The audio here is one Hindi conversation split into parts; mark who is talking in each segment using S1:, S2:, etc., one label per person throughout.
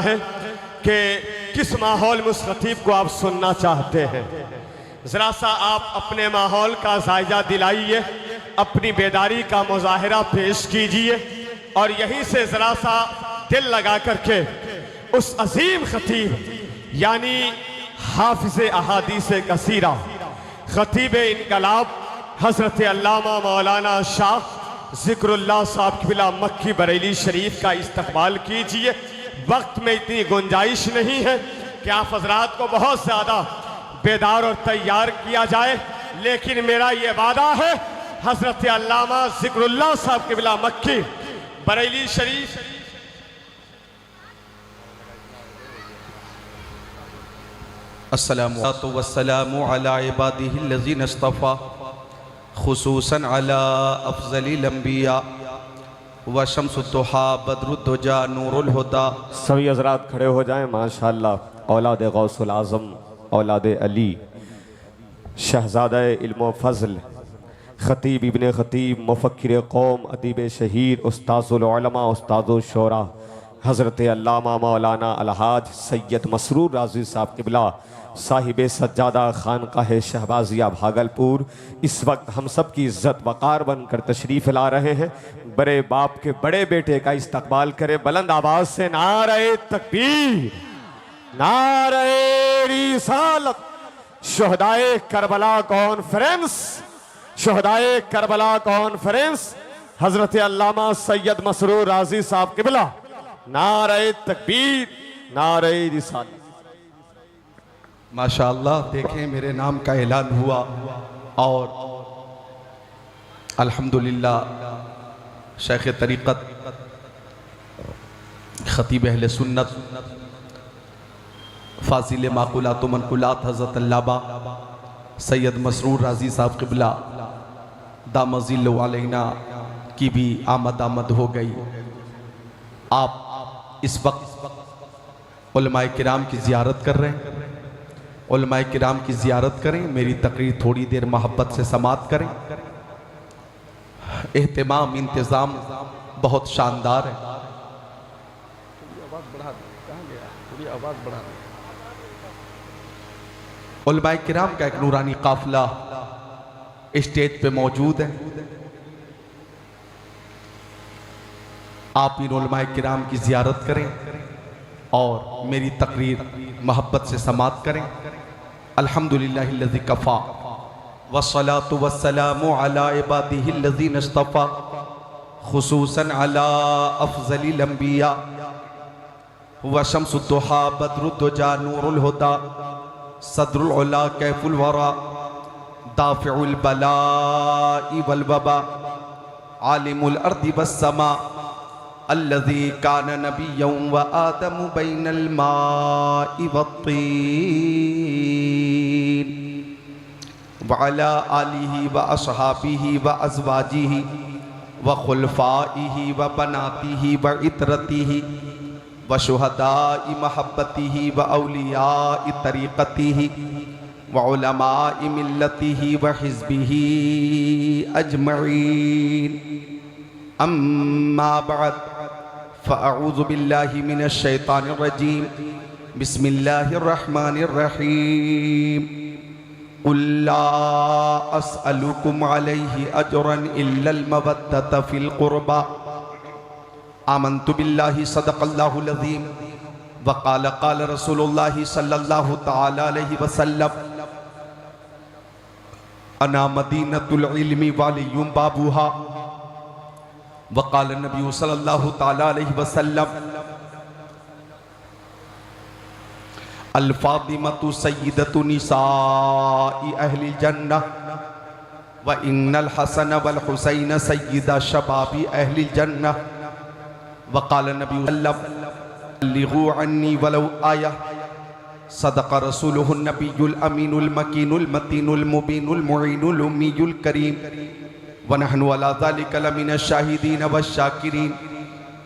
S1: है कि किस माहौल में उस खतीब को आप सुनना चाहते हैं। ज़रा सा आप अपने माहौल का जायजा दिलाइए, अपनी बेदारी का मुजाहरा पेश कीजिए और यहीं से ज़रा सा दिल लगा करके उस अजीम खतीब यानी हाफिज़ अहादीस कसीरा खतीब इनकलाब हज़रत अल्लामा मौलाना शाह ज़िक्रुल्लाह साहब क़िबला मक्की बरेली शरीफ का इस्तक़बाल कीजिए। वक्त में इतनी गुंजाइश नहीं है कि आप हजरात को बहुत ज़्यादा बेदार और तैयार किया जाए, लेकिन मेरा ये वादा है हज़रत अल्लामा ज़िक्रुल्लाह साहब क़िबला मक्की बरेली शरीफ
S2: अस्सलामु वस्सलामु अला इबादिहिल्लज़ीना इस्तफ़ा खुसूसन अला अफ़ज़लिल अंबिया व शम्सुद्दुहा बदरुद्दुजा नूरुल हुदा।
S1: सभी हजरात खड़े हो जाएं। माशाअल्लाह औलाद गौसुल आज़म, औलाद अली, शहज़ादा इल्म फ़ज़ल, ख़तीब इब्ने ख़तीब, मुफ़क्किर कौम, अदीब शहीर, उस्ताज़ुल उलमा, उस्ताज़ुल शोरा हज़रत अल्लामा मौलाना अलहाज सैयद मसरूर राज़ी साहब क़िबला साहिब सज्जादा खानकाह शहबाजिया भागलपुर इस वक्त हम सब की इज़्ज़त वक़ार बनकर तशरीफ़ ला रहे हैं। बड़े बाप के बड़े बेटे का इस्तकबाल करें बुलंद आवाज़ से नारे तकबीर, नारे रिसालत। शुहदाए करबला कॉन्फ्रेंस, शुहदाए करबला कॉन्फ्रेंस हज़रत अल्लामा सैयद मसरूर राज़ी साहब क़िबला, नारे तकबीर, नारे रिसालत।
S2: माशाअल्लाह, देखें मेरे नाम का ऐलान हुआ और अल्हम्दुलिल्लाह शेख तरीक़त ख़तीब अहले सुन्नत फ़ाज़िल माक़ुलात व मनक़ुलात हज़रत अल्लामा सैयद मसरूर राज़ी साहब क़िबला दामज़िल्लु अलैना की भी आमद हो गई। आप इस वक्त उलमाए किराम की ज़ियारत कर रहे हैं। उलमाए किराम की ज़ियारत करें, मेरी तकरीर थोड़ी देर मोहब्बत से समात करें। एहतमाम इंतज़ाम बहुत शानदार है। उलमाए किराम का एक नूरानी काफिला स्टेज पे मौजूद है। आप इन उलमाए किराम की ज़ियारत करें और मेरी तकरीर मोहब्बत से समात करें। अल्हम्दुलिल्लाहिल्लज़ी कफ़ा वस्सलातु वस्सलामु अला इबादिहिल्लज़ीना इस्तफ़ा खुसूसन अला अफ़ज़लिल अंबिया व शम्सुद्दुहा बदरुद्दुजा नूरुल हुदा सदरुल उला कैफुल वरा दाफ़िउल बलाइ वल वबा आलिमुल अर्दि वस्समा अल्लज़ी कान नबिय्यन व आदमु बैनल माइ वत्तीन व अला आलिहि व अस्हाबिहि व अज़वाजिहि व खुलफ़ाइहि व बनातिहि व इतरतिहि व शुहदाइ महब्बतिहि व औलियाइ तरीक़तिहि व उलमाइ मिल्लतिहि व हिज़्बिहि अजमईन। अम्मा बअद फ़अऊज़ु बिल्लाहि मिनश शैतानिर रजीम। बिस्मिल्लाहिर रहमानिर रहीम। क़ुल ला अस्अलुकुम अलैहि अजरन इल्लल मवद्दत फ़िल क़ुरबा। आमन्तु बिल्लाहि सदक़ल्लाहुल अज़ीम व क़ाल क़ाल रसूलुल्लाहि सल्लल्लाहु तआला अलैहि वसल्लम अना मदीनतुल इल्मि वालियुम बाबुहा वक़ाल नबी सल्लल्लाहु तआला अलैहि वसल्लम अल फ़ातिमतु सय्यिदतु निसाइ अहलिल जन्नह व इन्नल हसन वल हुसैन सय्यिदा शबाबि अहलिल जन्नह वक़ाल नबी बल्लिगू अन्नी वलौ आया सदक़ रसूलुहुन नबियुल अमीनुल मकीनुल मतीनुल मुबीनुल मुईनुल उम्मीयुल करीम व नहनु अला ज़ालिका लमिनश शाहिदीन वश्शाकिरीन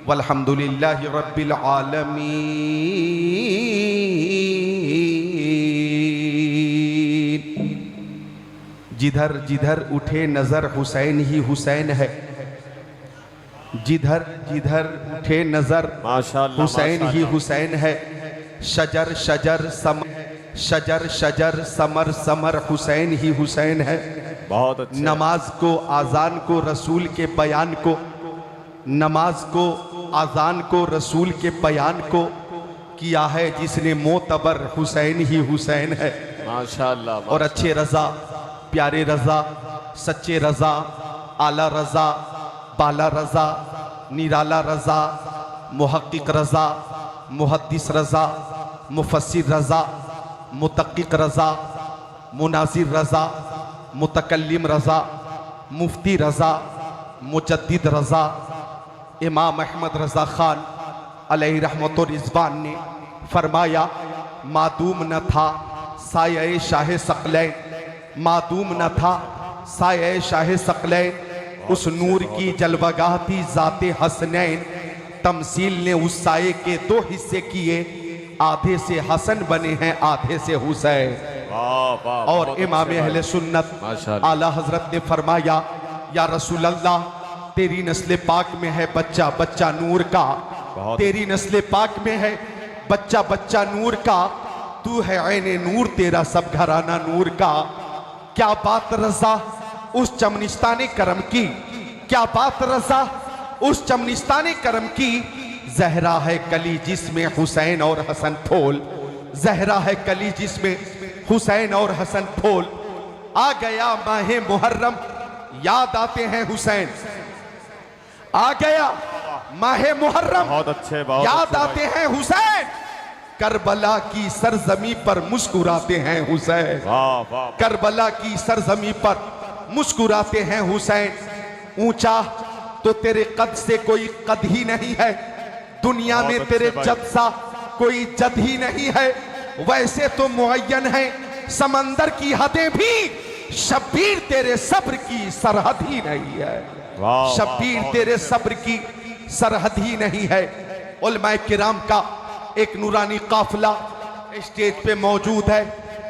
S2: वल्हम्दुलिल्लाहि रब्बिल आलमीन। जिधर जिधर उठे नज़र हुसैन ही हुसैन है, जिधर जिधर उठे नजर
S1: माशाअल्लाह,
S2: हुसैन ही
S1: माशाअल्लाह।
S2: हुसैन है। शजर शजर शजर शजर समर समर हुसैन ही हुसैन है।
S1: बहुत अच्छे।
S2: नमाज को आज़ान को रसूल के बयान को, नमाज को आज़ान को रसूल के बयान को किया है जिसने मोतबर हुसैन ही हुसैन है।
S1: माशाअल्लाह,
S2: और अच्छे रज़ा, प्यारे रज़ा, सच्चे रज़ा, आला रज़ा, बाला रज़ा, निराला रज़ा, मुहक्किक रज़ा, मुहद्दिस रज़ा, मुफस्सिर रज़ा, मुतक्किक रज़ा, मुनाज़िर रज़ा, मुतकल्लिम रज़ा, मुफ्ती रज़ा, मुजद्दिद रज़ा, इमाम अहमद रज़ा ख़ान अलैहि रहमतुर रिज़वान ने फरमाया, मादूम न था साये शाह सकलैन, मादूम न था साये शाह सकलैन, उस नूर की जलवगाह थी ज़ाते हसनैन। तमसील ने उस साये के दो हिस्से किए, आधे से हसन बने हैं आधे से हुसैन।
S1: वाह वाह।
S2: और
S1: बहुत
S2: इमाम
S1: अच्छे
S2: अहले
S1: भाई।
S2: सुन्नत
S1: माशाअल्लाह।
S2: आला हजरत ने फरमाया, या रसूल अल्लाह तेरी नस्ल पाक में है बच्चा बच्चा नूर का,
S1: बहुत।
S2: तेरी नस्ल पाक में है बच्चा बच्चा नूर का, तू है ऐने नूर तेरा सब घराना नूर का। क्या बात रज़ा उस चमनिस्ताने करम की, क्या बात रज़ा उस चमनिस्ताने करम की। जहरा है कली जिसमें हुसैन और हसन फूल, जहरा है कली जिसमें हुसैन और हसन फूल। आ गया माहे मुहर्रम याद आते हैं हुसैन, आ गया माहे मुहर्रम
S1: बहुत अच्छे, बहुत
S2: याद
S1: अच्छे
S2: आते हैं हुसैन। करबला की सरजमी पर मुस्कुराते हैं हुसैन,
S1: वाह वाह।
S2: करबला की सरजमी पर मुस्कुराते हैं हुसैन। ऊंचा तो तेरे कद से कोई कद ही नहीं है, दुनिया
S1: बहुत
S2: में
S1: अच्छे
S2: तेरे
S1: भाई।
S2: जद सा कोई जद ही नहीं है। वैसे तो मुअय्यन है समंदर की हदें भी, शब्बीर तेरे सब्र की सरहद ही नहीं है,
S1: वाह,
S2: शब्बीर
S1: वाह,
S2: तेरे सब्र की सरहद ही नहीं है। उलमाए किराम का एक नूरानी काफिला स्टेज पे मौजूद है।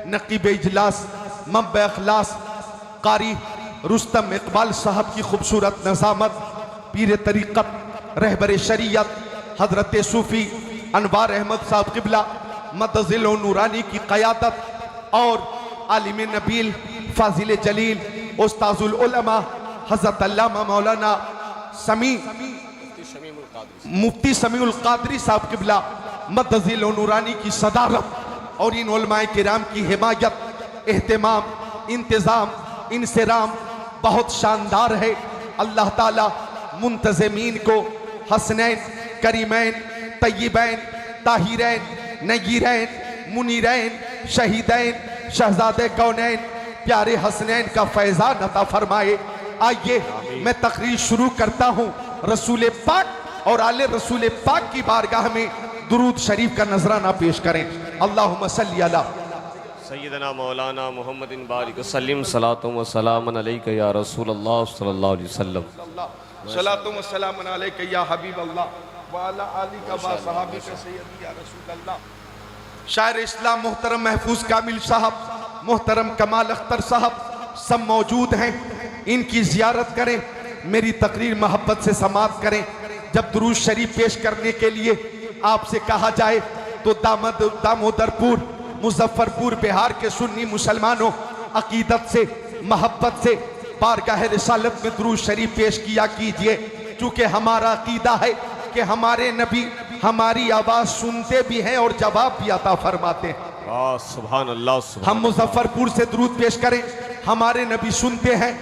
S2: नकीब इजलास मब्ब अखलास कारी रुस्तम इकबाल साहब की खूबसूरत नज़ामत, पीर तरीक़त रहबर शरीयत हजरत सूफ़ी अनवार अहमद साहब क़िबला मदजिल नूरानी की क़यादत, और आलिम नबील फाजिल जलील उस्ताजुल उलमा हज़रत अल्लामा मौलाना मुफ्ती समीउल क़ादरी साहब क़िबला मदजिल नूरानी की सदारत, और इन उलमाए किराम की हिमायत, एहतमाम, इंतज़ाम, इंसराम बहुत शानदार है। अल्लाह ताला मुंतज़मीन को हसनैन, करीमैन, तय्यबैन, ताहिरैन, नय्यरैन, मुनीरैन, शहीदैन, शहजादे कौनैन, प्यारे हसनैन का फैज़ान अता फरमाए। आइए मैं तकरीर शुरू करता हूँ। रसूल पाक और आले रसूल पाक की बारगाह में दुरूद शरीफ का नजराना पेश करें। अल्लाहुम्मा सल्ली अला
S1: सैयदना मौलाना मुहम्मदिन बारिक वसल्लम सलातु व सलामन अलैका या रसूल अल्लाह सल्लल्लाहु अलैहि वसल्लम।
S2: सलातु व सलामुन अलैका या हबीब अल्लाह व अला आलिका व सहाबिका सय्यदी या रसूल अल्लाह। शायर इस्लाम मोहतरम महफूज कामिल साहब, मोहतरम कमाल अख्तर साहब सब मौजूद हैं। इनकी जियारत करें, मेरी तकरीर मोहब्बत से समाप्त करें। जब दुरूद शरीफ पेश करने के लिए आपसे कहा जाए तो दामोदरपुर मुजफ्फरपुर बिहार के सुन्नी मुसलमानों अकीदत से मोहब्बत से बारगाह रिसालत में दुरूद शरीफ पेश किया कीजिए। चूँकि हमारा अकीदा है कि हमारे नबी हमारी आवाज़ सुनते भी हैं और जवाब भी अता फरमाते हैं।
S1: वाह सुभान अल्लाह, सुभान
S2: हम मुजफ्फरपुर से दुरूद पेश करें, हमारे नबी सुनते हैं।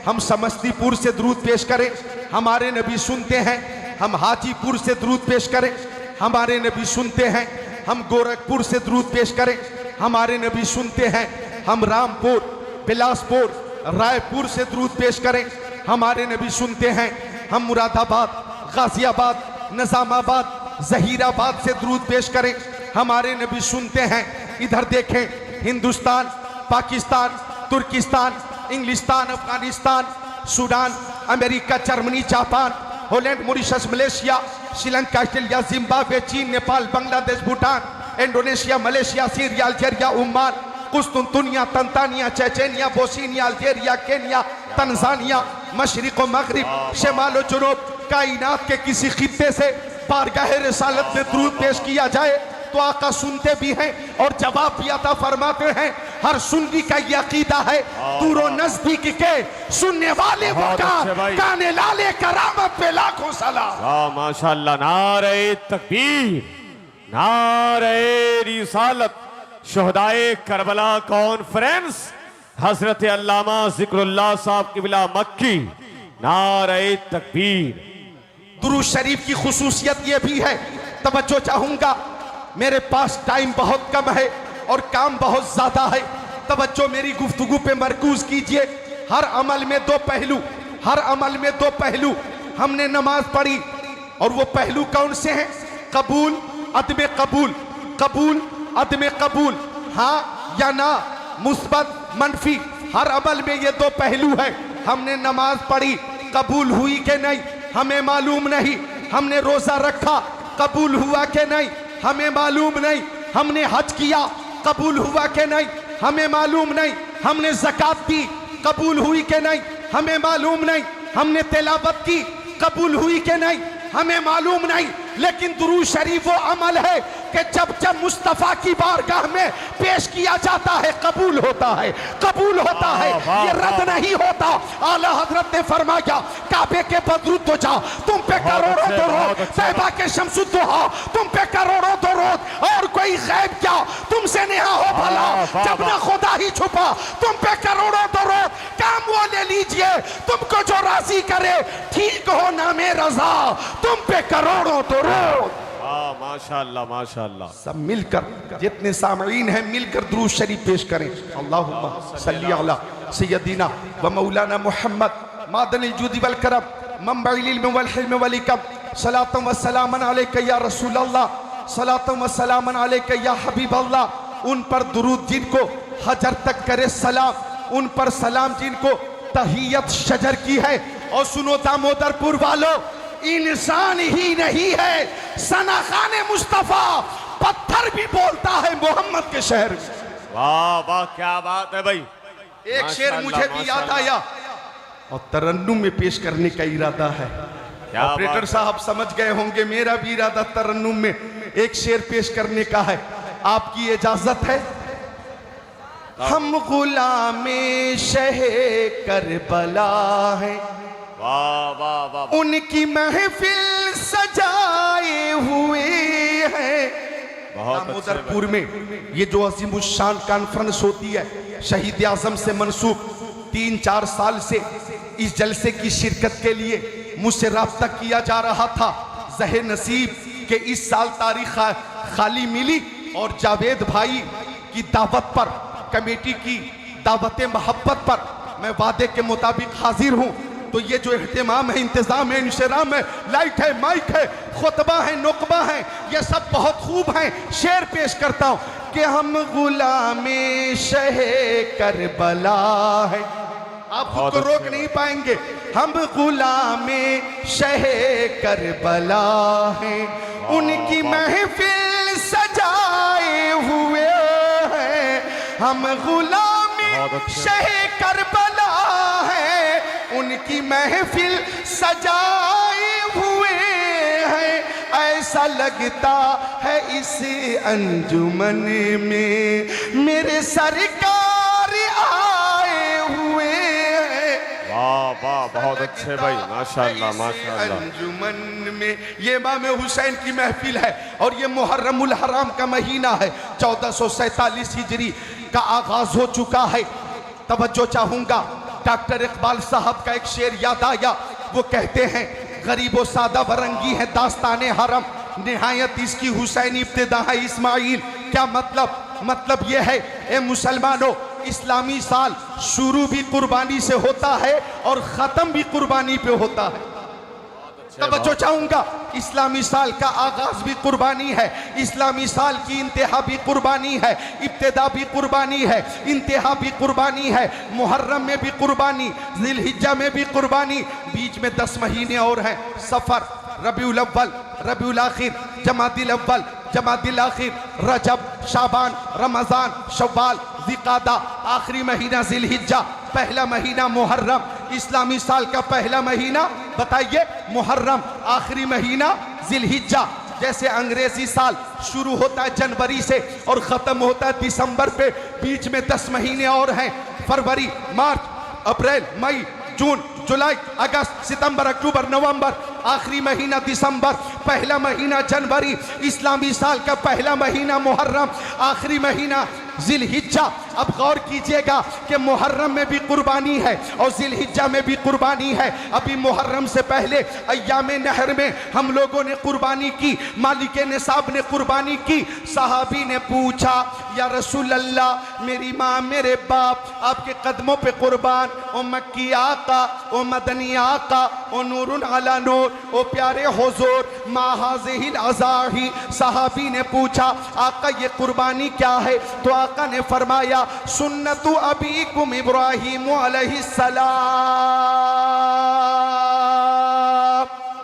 S2: हम समस्तीपुर से दुरूद पेश करें, हमारे नबी सुनते हैं। हम हाजीपुर से दुरूद पेश करें, हमारे नबी सुनते हैं। हम गोरखपुर से दुरूद पेश करें, हमारे नबी सुनते हैं। हम रामपुर, बिलासपुर, रायपुर से दुरूद पेश करें, हमारे नबी सुनते हैं। हम मुरादाबाद, गाजियाबाद, निजामाबाद, जहीराबाद से दुरूद पेश करें, हमारे नबी सुनते हैं। इधर देखें, हिंदुस्तान, पाकिस्तान, तुर्किस्तान, इंग्लिस्तान, Afghanistan, Sudan, America, Germany, Japan, Holland, Mauritius, Malaysia, Sri Lanka, Australia, Zimbabwe, चीन, Nepal, Bangladesh, Bhutan, Indonesia, Malaysia, Syria, Algeria, Oman, कुस्तुनतुनिया, तंतानिया, Chechnya, Bosnia, Algeria, Kenya, Tanzania, मशरिक व मगरिब, शमाल व जुनूब, कायनात के किसी खित्ते से बारगाह रिसालत में दुरूद पेश किया जाए तो आका सुनते भी हैं और जवाब भी अता फरमाते हैं। हर सुन्नी का ये अकीदा है दूरो नजदीक के सुनने वाले काने लाले करामत पे लाखों सलाम।
S1: माशाअल्लाह, नारे तकबीर, नारे रिसालत, शुहदाए करबला कॉन्फ्रेंस, हजरत अल्लामा जिक्रुल्लाह साहब किबला मक्की, नारे तकबीर।
S2: दुरूद शरीफ की खुसूसियत ये भी है, तवज्जो चाहूंगा, मेरे पास टाइम बहुत कम है और काम बहुत ज्यादा है, तवज्जो मेरी गुफ्तगू पे मरकूज कीजिए। हर अमल में दो पहलू, हर अमल में दो पहलू। हमने नमाज पढ़ी और वो पहलू कौन से हैं? कबूल, अदम कबूल, कबूल, अदम कबूल, हाँ या ना, मुस्बत, मनफी। हर अमल में ये दो पहलू है। हमने नमाज पढ़ी, कबूल हुई कि नहीं हमें मालूम नहीं। हमने रोजा रखा, कबूल हुआ कि नहीं हमें मालूम नहीं। हमने हज किया, कबूल हुआ कि नहीं हमें मालूम नहीं। हमने ज़कात दी, कबूल हुई कि नहीं हमें मालूम नहीं। हमने तिलावत की, कबूल हुई कि नहीं हमें मालूम नहीं। लेकिन दुरूद शरीफ वो अमल है कि जब जब मुस्तफ़ा की बारगाह में पेश किया जाता है कबूल होता है, कबूल होता है, ये रद्द नहीं होता। आला हजरत ने फरमाया काबे के बदरूद तो जा, तुम पे करोड़ों दरूद, तैबा के शम्सुद्दुहा तुम पे करोड़ों दरूद, और कोई गैब क्या तुमसे नेहा हो भला, जब ना खुदा ही छुपा तुम पे करोड़ों दरूद। काम वो ले लीजिए तुमको जो राजी करे, ठीक हो नामे रजा तुम पे करोड़ों दरूद।
S1: माशाअल्लाह, माशाअल्लाह।
S2: सब मिलकर जितने सामईन हैं मिलकर दुरूद शरीफ पेश करें। अल्लाहुम्मा सल्ली अला सय्यदिना व मौलाना मुहम्मद मादनिल जुदी वल करम मंबइल इल्म वल हिल्म वल हिकम सलातु व सलामन अलैका या रसूल अल्लाह, सलातु व सलामन अलैका या हबीब अल्लाह। उन पर दुरूद जिनको हजर तक करे सलाम, उन पर सलाम जिनको तहियत शजर की है। और सुनो दामोदरपुर वालों, इंसान ही नहीं है सना खाने मुस्तफा, पत्थर भी बोलता है मोहम्मद के शहर में।
S1: वाह वाह, क्या बात है भाई।
S2: एक शेर मुझे भी याद आया और तरन्नुम में पेश करने का इरादा है। ऑपरेटर साहब समझ गए होंगे, मेरा भी इरादा तरन्नुम में एक शेर पेश करने का है। आपकी इजाजत है? हम गुलामे शहे करबला है,
S1: वाह वाह वाह,
S2: उनकी महफिल सजाए हुए हैं। दामोदरपुर में ये जो अजीमुशान कॉन्फ्रेंस होती है, शहीद आजम से मंसूब 3-4 साल से इस जलसे की शिरकत के लिए मुझसे राब्ता किया जा रहा था। ज़हे नसीब के इस साल तारीख खाली मिली और जावेद भाई की दावत पर, कमेटी की दावत मोहब्बत पर मैं वादे के मुताबिक हाजिर हूँ। तो ये जो इहतिमाम है, इंतज़ाम है, इंशराम है, लाइट है, माइक है, खुतबा है, नुकबा है, ये सब बहुत खूब हैं। शेर पेश करता हूँ कि हम गुलामे शहे करबला है। आप खुद को रोक नहीं पाएंगे। हम गुलामे शहे करबला है, उनकी महफिल सजाए हुए हैं। हम गुलामे शहे करबला है, उनकी महफिल सजाए हुए हैं। ऐसा लगता है इस अंजुमन में मेरे सरकार आए हुए हैं।
S1: वाह वाह, बहुत अच्छे भाई, माशाअल्लाह माशाअल्लाह।
S2: अंजुमन में ये इमाम हुसैन की महफिल है और ये मुहर्रमुल हराम का महीना है। 1447 हिजरी का आगाज हो चुका है। तवज्जो चाहूंगा, डॉक्टर इकबाल साहब का एक शेर याद आया। वो कहते हैं गरीबो सादा वरंगी है दास्ताने हरम, निहायत इसकी हुसैनी इब्तिदा है इस्माइल। क्या मतलब ये है ए मुसलमानों, इस्लामी साल शुरू भी कुर्बानी से होता है और ख़त्म भी कुर्बानी पे होता है। तवज्जो चाहूंगा, इस्लामी साल का आगाज भी कुर्बानी है, इस्लामी साल की इंतहा भी कुर्बानी है, इब्तिदा भी कुर्बानी है, इंतहा भी कुर्बानी है। मुहर्रम में भी कुर्बानी, जिलहिज्जा में भी कुर्बानी, बीच में 10 महीने और हैं। सफर, रबीउल अव्वल, रबीउल आखिर, जमादिल अव्वल, जमादिल आखिर, रजब, शाबान, रमजान, शव्वाल, ज़िक़ादा, आखिरी महीना जिलहिज्जा, पहला महीना मुहर्रम। इस्लामी साल का पहला महीना बताइए, मुहर्रम आखिरी महीना, जिलहिज्जा जैसे अंग्रेजी साल शुरू होता है जनवरी से और खत्म होता है दिसंबर पे, बीच में 10 महीने और हैं, फरवरी, मार्च, अप्रैल, मई, जून, जुलाई, अगस्त, सितंबर, अक्टूबर, नवंबर, आखिरी महीना दिसंबर, पहला महीना जनवरी, इस्लामी साल का पहला महीना मुहर्रम, आखिरी महीना जिलहिज्जा। अब गौर कीजिएगा कि मुहर्रम में भी कुर्बानी है और जिलहिज्जा में भी कुर्बानी है। अभी मुहर्रम से पहले अय्याम नहर में हम लोगों ने कुर्बानी की, मालिक निसाब ने कुर्बानी की। सहाबी ने पूछा, या रसूल अल्लाह, मेरी माँ मेरे बाप आपके कदमों पे कुर्बान, ओ मक्की आका, ओ मदनी आका, ओ नूरुन अला नूर, ओ प्यारे हुजूर, मा हाज़िहिल अज़ाही। सहाबी ने पूछा, आका ये कुर्बानी क्या है? तो आका ने फरमाया, सुन्नतु अबीकुम इब्राहीम अलैहिस्सलाम।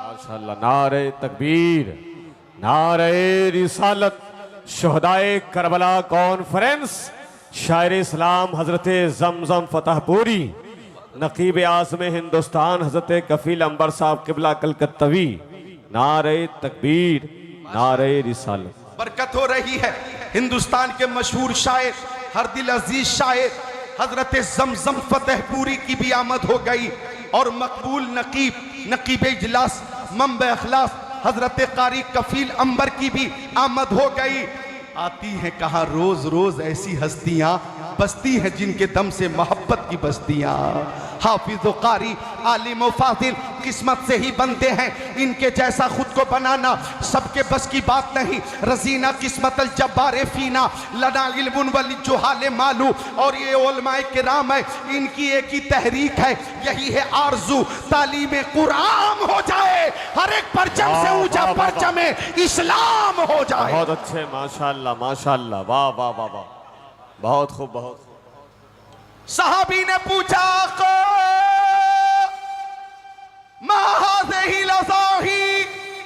S1: माशाअल्लाह, नारे तकबीर, नारे रिसालत। शहदाए करबला कॉन्फ्रेंस, शायर इस्लाम हजरत जमजम फतहपुरी, नकीब आज़म हिंदुस्तान हजरत कफील अंबर साहब किबला कलकत्तवी। नारे तकबीर, नारे रिसालत।
S2: बरकत हो रही है। हिंदुस्तान के मशहूर शायर, हर दिल अजीज शायर हजरत जमजम फतहपुरी की भी आमद हो गई और मकबूल नकीब इजलास मंबे अखलास हजरत कारी कफील अंबर की भी आमद हो गई। आती हैं कहाँ रोज रोज ऐसी हस्तियां, बस्ती हैं जिनके दम से मोहब्बत की बस्तियां। हाफिज कारी, आलिम व फाजिल किस्मत से ही बनते हैं, इनके जैसा खुद को बनाना सबके बस की बात नहीं। रजीना किस्मत अल जब्बारे फीना, लना इल्मुन वल जुहाले मालू। और ये उलमाए किराम है, इनकी एक ही तहरीक है, यही है आरजू, तालीम कुरान हो जाए, हर एक परचम से ऊंचा परचम इस्लाम हो जाए।
S1: बहुत अच्छे, माशाअल्लाह माशाअल्लाह, वाह वाह वाह वाह, बहुत खूब बहुत खूब।
S2: सहाबी ने पूछा,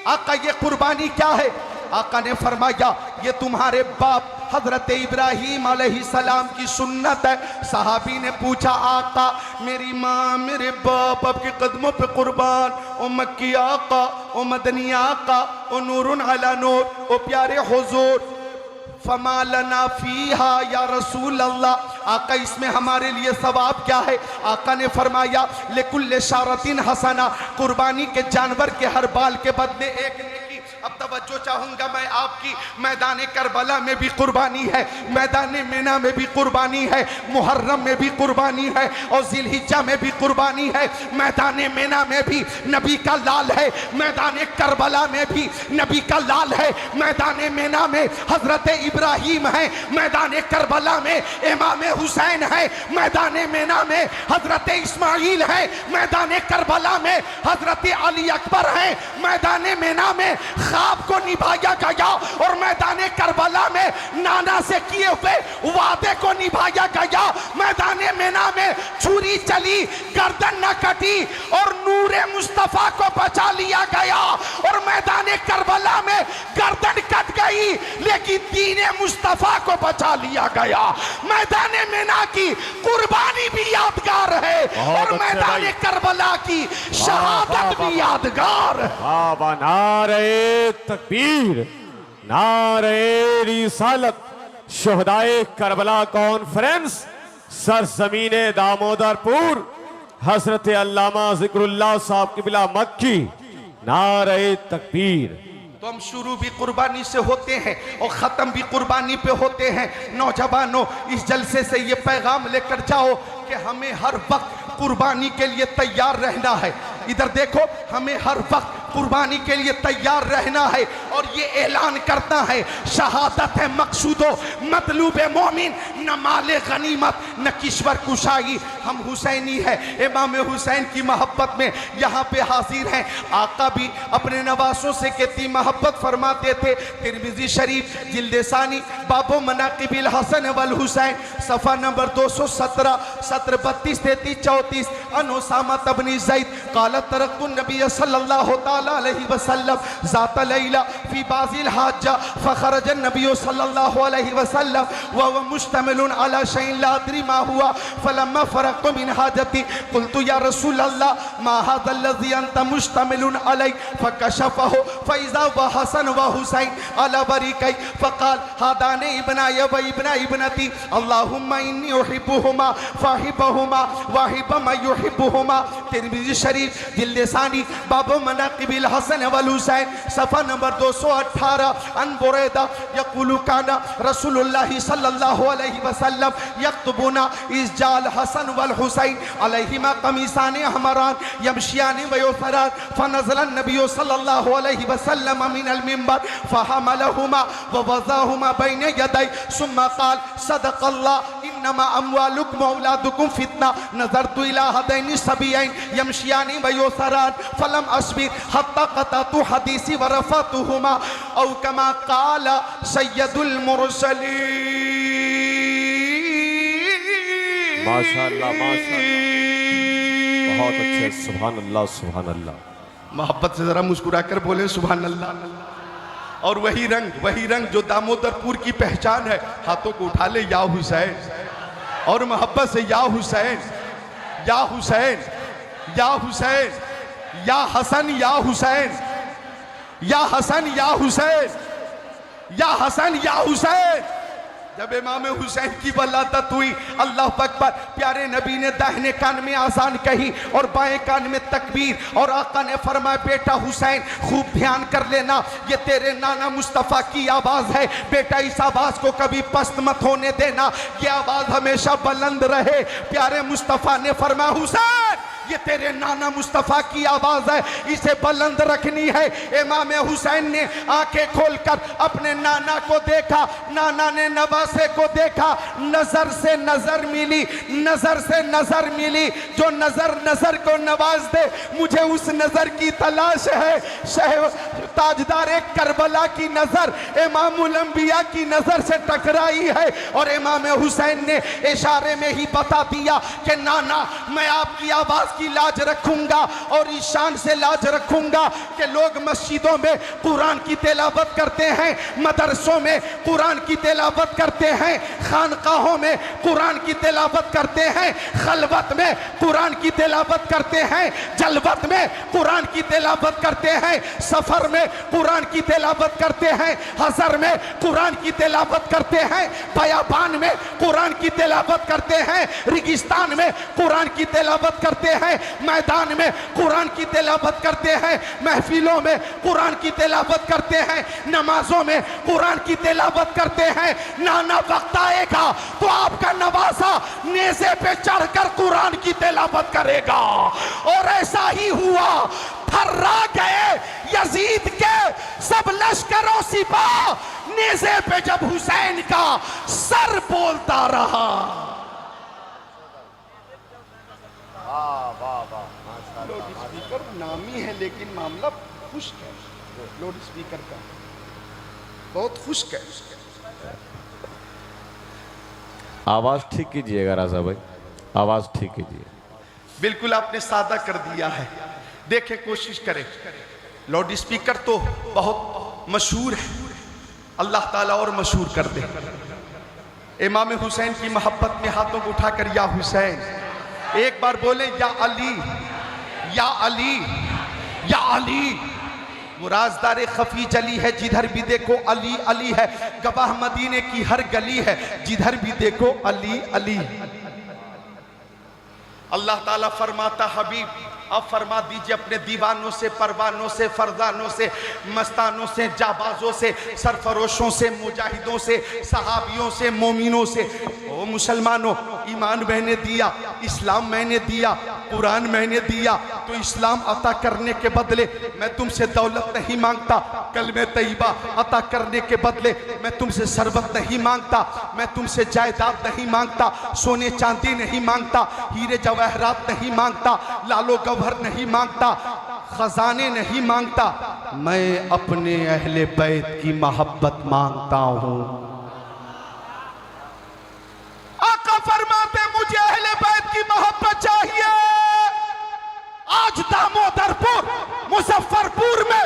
S2: आका ये कुर्बानी क्या है? आका ने फरमाया, ये तुम्हारे बाप हजरत इब्राहीम अलैहिस्सलाम की सुन्नत है। सहाबी ने पूछा, आका मेरी माँ मेरे बाप आपके कदमों पे कुर्बान, ओ मक्की आका, ओ मदनी आका, ओ नूरुन अला नूर, ओ प्यारे हुजूर, फमा लना फीहा या रसूल अल्लाह। आका इसमें हमारे लिए सवाब क्या है? आका ने फरमाया, लेकुल्ले शारतिन हसना, कुर्बानी के जानवर के हर बाल के बदले एक नेकी। अब तवज्जो चाहूंगा मैं आपकी, मैदान करबला में भी कुर्बानी है, मैदान मिना में भी कुर्बानी है, मुहर्रम में भी कुर्बानी है और जिलहिज्जा में भी कुर्बानी है। मैदान मिना में भी नबी का लाल है, मैदान करबला में भी नबी का लाल है। मैदान मिना में हजरत इब्राहीम है, मैदान करबला में इमाम हुसैन है, मैदान मिना में हजरत इस्माइल है, मैदान करबला में हजरत अली अकबर है। मैदान मिना में ख्वाब को निभाया गया और मैदान करबला में नाना से किए हुए वादे को निभाया गया। मैदान मिना में छुरी चली, गर्दन न कटी और नूरे मुस्तफा को बचा लिया गया। और मैदान करबला में गर्दन कट गई लेकिन दीने मुस्तफा को बचा लिया गया। मैदान मिना की कुर्बानी भी यादगार है और मैदान करबला की शहादत भी यादगार है।
S1: बाबा, नारे तकबीर, नारे रिसालत। शहदाए करबला कॉन्फ्रेंस, सरजमीने दामोदरपुर, हजरत अल्लामा जिक्रुल्लाह साहब किबला मक्की। नारे तकबीर।
S2: तो हम शुरू भी कुर्बानी से होते हैं और ख़त्म भी कुर्बानी पे होते हैं। नौजवानों, इस जलसे से ये पैगाम लेकर जाओ कि हमें हर वक्त कुर्बानी के लिए तैयार रहना है। इधर देखो, हमें हर वक्त कुर्बानी के लिए तैयार रहना है और ये ऐलान करना है, शहादत है मकसूदो मतलूब मोमिन, न माले गनीमत न किश्वर कुशाई। हम हुसैनी है, इमाम हुसैन की मोहब्बत में यहाँ पे हाजिर हैं। आका भी अपने नवासों से कितनी मोहब्बत फरमाते थे। तिरमिज़ी शरीफ जिल्द सानी बाबो मनाकिबिल हसन वल हुसैन, सफ़ा नंबर 217, सत्र 32, 33, 34। अन उसामा तबनी ज़ैद क़ाल तरक्तु नबी सल्लल्लाहु ताला अलैहि वसल्लम ज़ात लैला फी बाज़िल हाजा फ़खरज नबी सल्लल्लाहु अलैहि वसल्लम व हुवा मुश्तमिलुन अला शैइन ला अदरी मा हुआ फलम्मा फ़रग़्तु मिन हाजती क़ुल्तु या रसूल अल्लाह मा हाज़ा अल्लज़ी अंत मुश्तमिलुन अलैहि फ़कशफ़हु फ़इज़ा हुवा हसन व हुसैन अला बरीकै फ़क़ाल हादानी इब्नाय व इब्ना इब्नती अल्लाहुम्मा इन्नी उहिब्बुहुमा फ़अहिब्बहुमा व अहिब्ब मन युहिब्बुहुमा। तिरमिज़ी शरीफ जिल्द सानी बाब मनाक़िबिल हसन वल हुसैन सफ़ा नंबर 218 अन बुरैदा यक़ूलु काना रसूलुल्लाह सल्लल्लाहु अलैहि वसल्लम यक्तुबुना इज़ जाल हसन वल हुसैन अलैहिमा कमीसाने हमरान यमशियाने व युसरान फनज़ला नबी सल्लल्लाहु अलैहि वसल्लम मिनल मिंबर फहमलहुमा व वज़अहुमा बैन यदै सुम्मा क़ाल सदक़ल्लाह इन्नमा अम्वालुकुम व औलादुकुम फितना नज़रतु इला हदैनि सबीयैन यमशियानि व युसरान फलम अस्बिर हत्ता क़तअतु हदीसी व रफ़अतुहुमा औ कमा क़ाल सय्यदुल मुरसलीन।
S1: माशाअल्लाह माशाअल्लाह, बहुत अच्छे, सुभान अल्लाह सुभान अल्लाह।
S2: मोहब्बत से जरा मुस्कुरा कर बोले सुभान अल्लाह। और वही रंग जो दामोदरपुर की पहचान है, हाथों को उठा ले या हुसैन, और मोहब्बत से या हुसैन या हुसैन या हुसैन या हसन या हुसैन या हसन या हुसैन या हसन या हुसैन। जब इमाम हुसैन की वलादत हुई, अल्लाह अकबर, प्यारे नबी ने दाहिने कान में आज़ान कही और बाएं कान में तकबीर, और आका ने फरमाया बेटा हुसैन खूब ध्यान कर लेना, ये तेरे नाना मुस्तफ़ा की आवाज़ है, बेटा इस आवाज़ को कभी पस्त मत होने देना, ये आवाज़ हमेशा बुलंद रहे। प्यारे मुस्तफ़ा ने फरमाया हुसैन ये तेरे नाना मुस्तफ़ा की आवाज़ है, इसे बुलंद रखनी है। इमाम हुसैन ने आंखें खोलकर अपने नाना को देखा, नाना ने नवासे को देखा, नजर से नजर मिली, नजर से नजर मिली, जो नजर नजर को नवाज दे, मुझे उस नजर की तलाश है। ताजदार करबला की नजर इमामुल अंबिया की नजर से टकराई है, और इमाम हुसैन ने इशारे में ही बता दिया कि नाना मैं आपकी आवाज़ की लाज रखूंगा, और इस शान से लाज रखूंगा कि लोग मस्जिदों में कुरान की तिलावत करते हैं, मदरसों में कुरान की तिलावत करते हैं, खानकाहों में कुरान की तिलावत करते हैं, खलवत में कुरान की तिलावत करते हैं, जलवत में कुरान की तिलावत करते हैं, सफर में कुरान की तिलावत करते हैं, हज़र में कुरान की तिलावत करते हैं, बयाबान में कुरान की तिलावत करते हैं, रेगिस्तान में कुरान की तिलावत करते हैं, मैदान में कुरान की तिलावत करते हैं, महफिलों में कुरान की तिलावत करते हैं, नमाजों में कुरान की तिलावत करते हैं। नाना वक्त आएगा तो आपका नवासा नेज़े पे चढ़कर कुरान की तिलावत करेगा, और ऐसा ही हुआ। थर्रा गए यजीद के सब लश्करों सिपाह, नेज़े पे जब हुसैन का सर बोलता रहा। लाउड स्पीकर नामी है लेकिन मामला खुश्क है, लाउड स्पीकर का बहुत खुश्क है।
S1: आवाज़ ठीक कीजिएगा राजा भाई, आवाज़ ठीक कीजिए।
S2: बिल्कुल आपने सादा कर दिया है, देखे कोशिश करें। लाउड स्पीकर तो बहुत मशहूर है, अल्लाह ताला और मशहूर कर दे। इमाम हुसैन की मोहब्बत में हाथों को उठाकर या हुसैन एक बार बोले, या अली या अली या अली। वो राज़दार खफी जली है, जिधर भी देखो अली अली है, गवाह मदीने की हर गली है, जिधर भी देखो अली अली। अल्लाह ताला फरमाता हबीब अब फरमा दीजिए अपने दीवानों से, परवानों से, फरजानों से, मस्तानों से, जाबाजों से, सरफरोशों से, मुजाहिदों से, सहाबियों से, मोमिनों से, ओ मुसलमानों, ईमान मैंने दिया, इस्लाम मैंने दिया, कुरान मैंने दिया, तो इस्लाम अता करने के बदले मैं तुमसे दौलत नहीं मांगता, कलमे तैयबा अता करने के बदले मैं तुमसे शरबत नहीं मांगता, मैं तुमसे जायदाद नहीं मांगता, सोने चांदी नहीं मांगता, हीरे जवाहरात नहीं मांगता, लालो गौहर नहीं मांगता, खजाने नहीं मांगता, मैं अपने अहले बैत की मोहब्बत मांगता हूं। आका फरमाते मुझे अहले बैत की मोहब्बत चाहिए। आज दामोदरपुर मुजफ्फरपुर में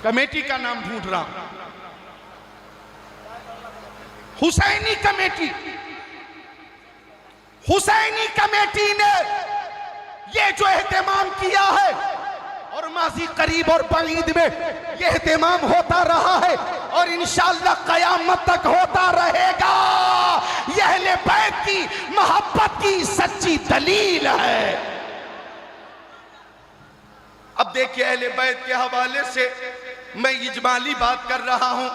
S2: कमेटी का नाम ढूंढ रहा हूं, हुसैनी कमेटी, हुसैनी कमेटी ने ये जो एहतमाम किया है और माजी करीब और बईद में ये एहतमाम होता रहा है और इंशाअल्लाह क़यामत तक होता रहेगा, यह अहले बैत की मोहब्बत की सच्ची दलील है। अब देखिए अहले बैत के हवाले से मैं इजमाली बात कर रहा हूं।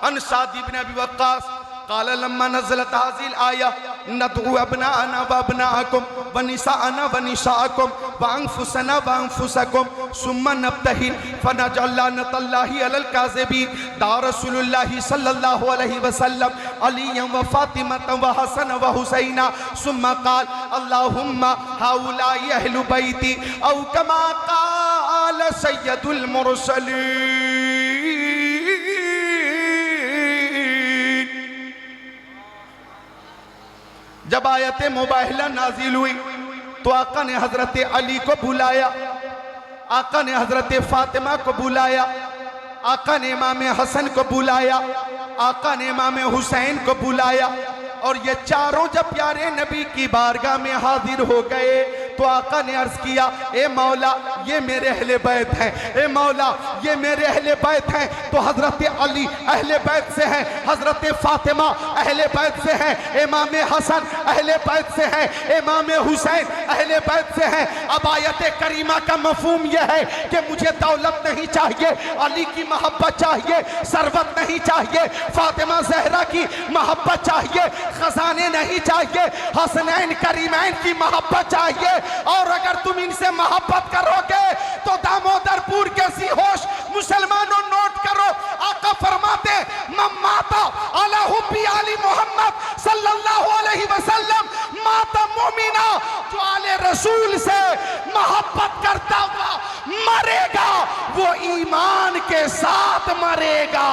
S2: अन साद इब्न अबी वक्कास क़ाल लम्मा नज़लत हाज़िल आया नदउ अबनाअना व अबनाअकुम व निसाअना व निसाअकुम व अनफुसना व अनफुसकुम सुम्मा नब्तहिल फनजअल लानतल्लाहि अलल काज़िबीन। दा रसूलुल्लाहि सल्लल्लाहु अलैहि वसल्लम अलीयन व फातिमतन व हसन व हुसैना सुम्मा क़ाल अल्लाहुम्मा हाउलाई अहलु बैती औ कमा क़ाल सय्यदुल मुरसलीन। जब आयत मुबाहिला नाजिल हुई तो आका ने हजरत अली को बुलाया, आका ने हजरत फातिमा को बुलाया, आका ने इमाम हसन को बुलाया, आका ने इमाम हुसैन को बुलाया और ये चारों जब प्यारे नबी की बारगाह में हाजिर हो गए तो आका ने अर्ज किया, ए मौला ये मेरे अहले बैत हैं, ए मौला ये मेरे अहले बैत हैं। तो हजरत अली अहले बैत से हैं, हजरत फातिमा अहले बैत से हैं, इमाम हसन अहले बैत से हैं, इमाम हुसैन अहले बैत से हैं। अब आयत करीमा का मफहूम यह है कि मुझे दौलत नहीं चाहिए, अली की मोहब्बत चाहिए, सरवत नहीं चाहिए, फातिमा जहरा की मोहब्बत चाहिए, खजाने नहीं चाहिए, हसनैन करीमैन की मोहब्बत चाहिए। और अगर तुम इनसे मोहब्बत करोगे तो दामोदरपुर के सीहोश मुसलमानों नोट करो, आका फरमाते माता अला हुब्बी आली मोहम्मद सल्लल्लाहु अलैहि वसल्लम माता मोमिना, जो आले रसूल से मोहब्बत करता हुआ मरेगा वो ईमान के साथ मरेगा।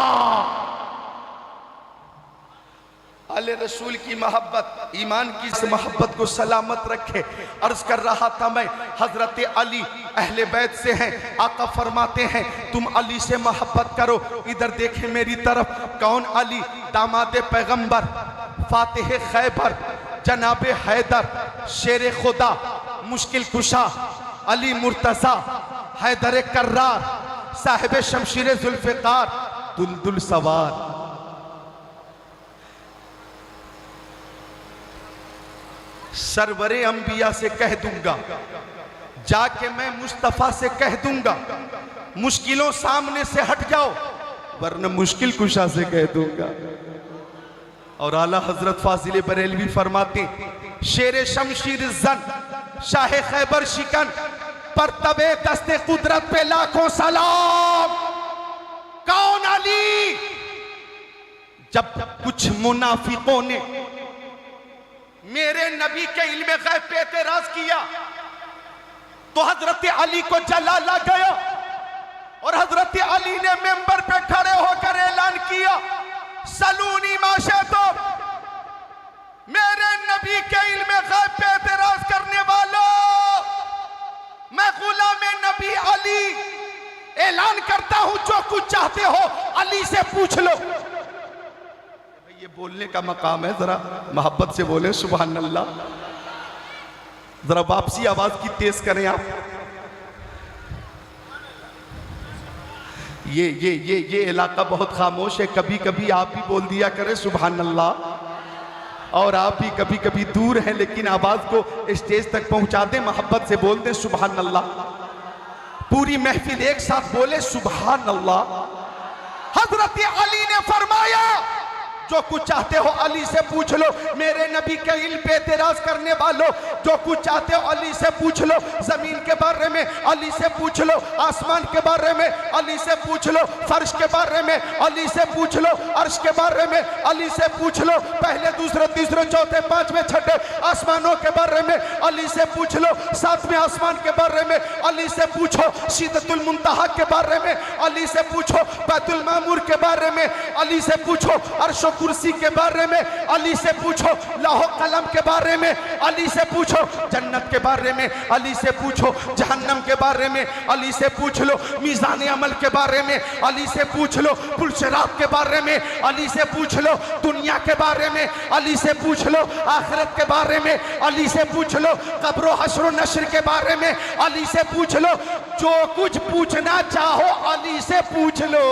S2: आले रसूल की मोहब्बत ईमान की इस मोहब्बत को सलामत रखे। अर्ज कर रहा था मैं, हजरत अली अहले बैत से हैं, आका फरमाते हैं तुम अली से मोहब्बत करो। इधर देखें मेरी तरफ, कौन अली? दामाद पैगंबर, फातिह खैबर, जनाब हैदर, शेर खुदा, मुश्किल कुशा, अली मुर्तजा, हैदर कर्रार, साहिब शमशीर जुल्फ़िकार, दुलदुल सवार। सरवरे अंबिया से कह दूंगा, जाके मैं मुस्तफा से कह दूंगा मुश्किलों सामने से हट जाओ, वरना मुश्किल कुशा से कह दूंगा। और आला हजरत फाजिल बरेलवी फरमाते शेर शमशीर जन, शाह खैबर शिकन, पर तबे दस्ते कुदरत पे लाखों सलाम। कौन? अली। जब कुछ मुनाफिकों ने मेरे नबी के इल्म गैब पे एतराज किया तो हजरत अली को जलाला गया और हजरत अली ने मेंबर पे खड़े होकर ऐलान किया, सलूनी माशे, तो मेरे नबी के इल्म गैब पे एतराज करने वालों, मैं गुलाम नबी अली ऐलान करता हूं, जो कुछ चाहते हो अली से पूछ लो। ये बोलने का मकाम है, जरा मोहब्बत से बोले सुभान अल्लाह। जरा वापसी आवाज की तेज करें आप। ये इलाका बहुत खामोश है, कभी कभी आप भी बोल दिया करें सुभान अल्लाह। और आप भी कभी कभी दूर हैं लेकिन आवाज को स्टेज तक पहुंचा दें, मोहब्बत से बोल दें सुभान अल्लाह। पूरी महफिल एक साथ बोले सुभान अल्लाह। हजरत अली ने फरमाया, जो कुछ चाहते हो अली से पूछ लो। मेरे नबी के इल्म पे एतराज करने वालों, जो कुछ चाहते हो अली से पूछ लो। जमीन के बारे में अली से पूछ लो, आसमान के बारे में अली से पूछ लो, फर्श के बारे में अली से पूछ लो, अर्श के बारे में अली से पूछ लो, पहले दूसरे तीसरे चौथे पांचवें छठे आसमानों के बारे में अली से पूछ लो, सातवें आसमान के बारे में अली से पूछो, सिदरतुल मुंतहा के बारे में अली से पूछो, बैतुल मामूर के बारे में अली से पूछो, अर्श कुर्सी के बारे में अली से पूछो, लौह कलम के बारे में अली से पूछो, जन्नत के बारे में अली से पूछो, जहन्नम के बारे में अली से पूछ लो, मीज़ान अमल के बारे में अली से पूछ लो, पुलशराब के बारे में अली से पूछ लो, दुनिया के बारे में अली से पूछ लो, आखिरत के बारे में अली से पूछ लो, कब्र हश्र नश्र के बारे में अली से पूछ लो, जो कुछ पूछना चाहो अली से पूछ लो।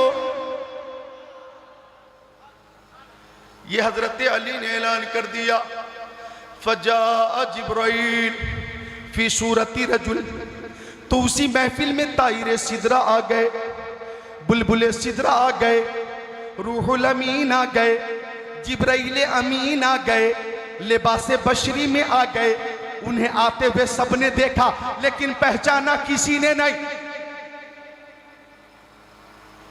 S2: ये हजरत अली ने ऐलान कर दिया, फजा जिब्राइल फी सूरती रजुल, तो उसी महफिल में ताइरे सिदरा आ गए, बुलबुले सिदरा आ गए, रूहुल अमीन आ गए, जिब्राइल अमीन आ गए, लिबासे बशरी में आ गए। उन्हें आते हुए सबने देखा लेकिन पहचाना किसी ने नहीं।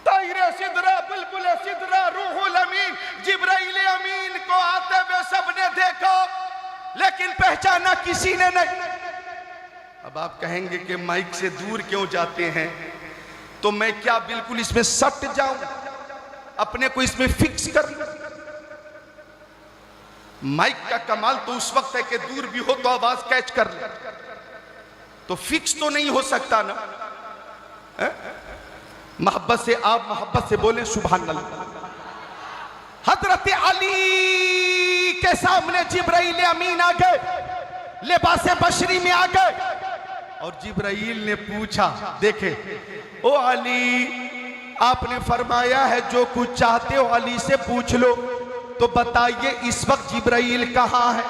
S2: ताइरे सिदरा, बुलबुले सिदरा, रूहुल अमीन, जिब्राइल अमीन को आते हुए सबने देखा लेकिन पहचाना किसी ने नहीं। अब आप कहेंगे कि माइक से दूर क्यों जाते हैं, तो मैं क्या बिल्कुल इसमें सट जाऊं, अपने को इसमें फिक्स कर लूं? माइक का कमाल तो उस वक्त है कि दूर भी हो तो आवाज कैच कर ले, तो फिक्स तो नहीं हो सकता ना। मोहब्बत से आप मोहब्बत से बोले सुभान अल्लाह। हजरत अली के सामने जिब्राइल अमीन आ गए, लिबासे बशरी में आ गए, और जिब्राइल ने पूछा, देखे ओ अली, आपने फरमाया है जो कुछ चाहते हो अली से पूछ लो, तो बताइए इस वक्त जिब्राइल कहाँ है?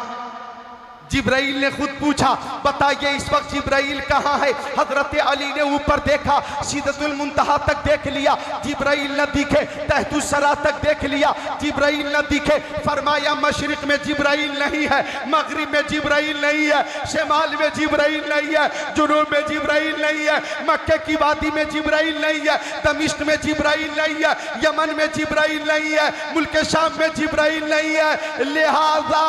S2: जिब्राइल ने खुद पूछा, बताइए इस वक्त जिब्राइल कहाँ है? हजरत अली ने ऊपर देखा, सिदरतुल मुंतहा तक देख लिया, जिब्राइल न दिखे, तहतुस सरा तक देख लिया, जिब्राइल न दिखे। फरमाया मशरिक में जिब्राइल नहीं है, मगरिब में जिब्राइल नहीं है, शिमाल में जिब्राइल नहीं है, जुनूब में जिब्राइल नहीं है, मक्के की वादी में जिब्राइल नहीं है, दमिश्क में जिब्राइल नहीं है, यमन में जिब्राइल नहीं है, मुल्क शाम में जिब्राइल नहीं है। लिहाजा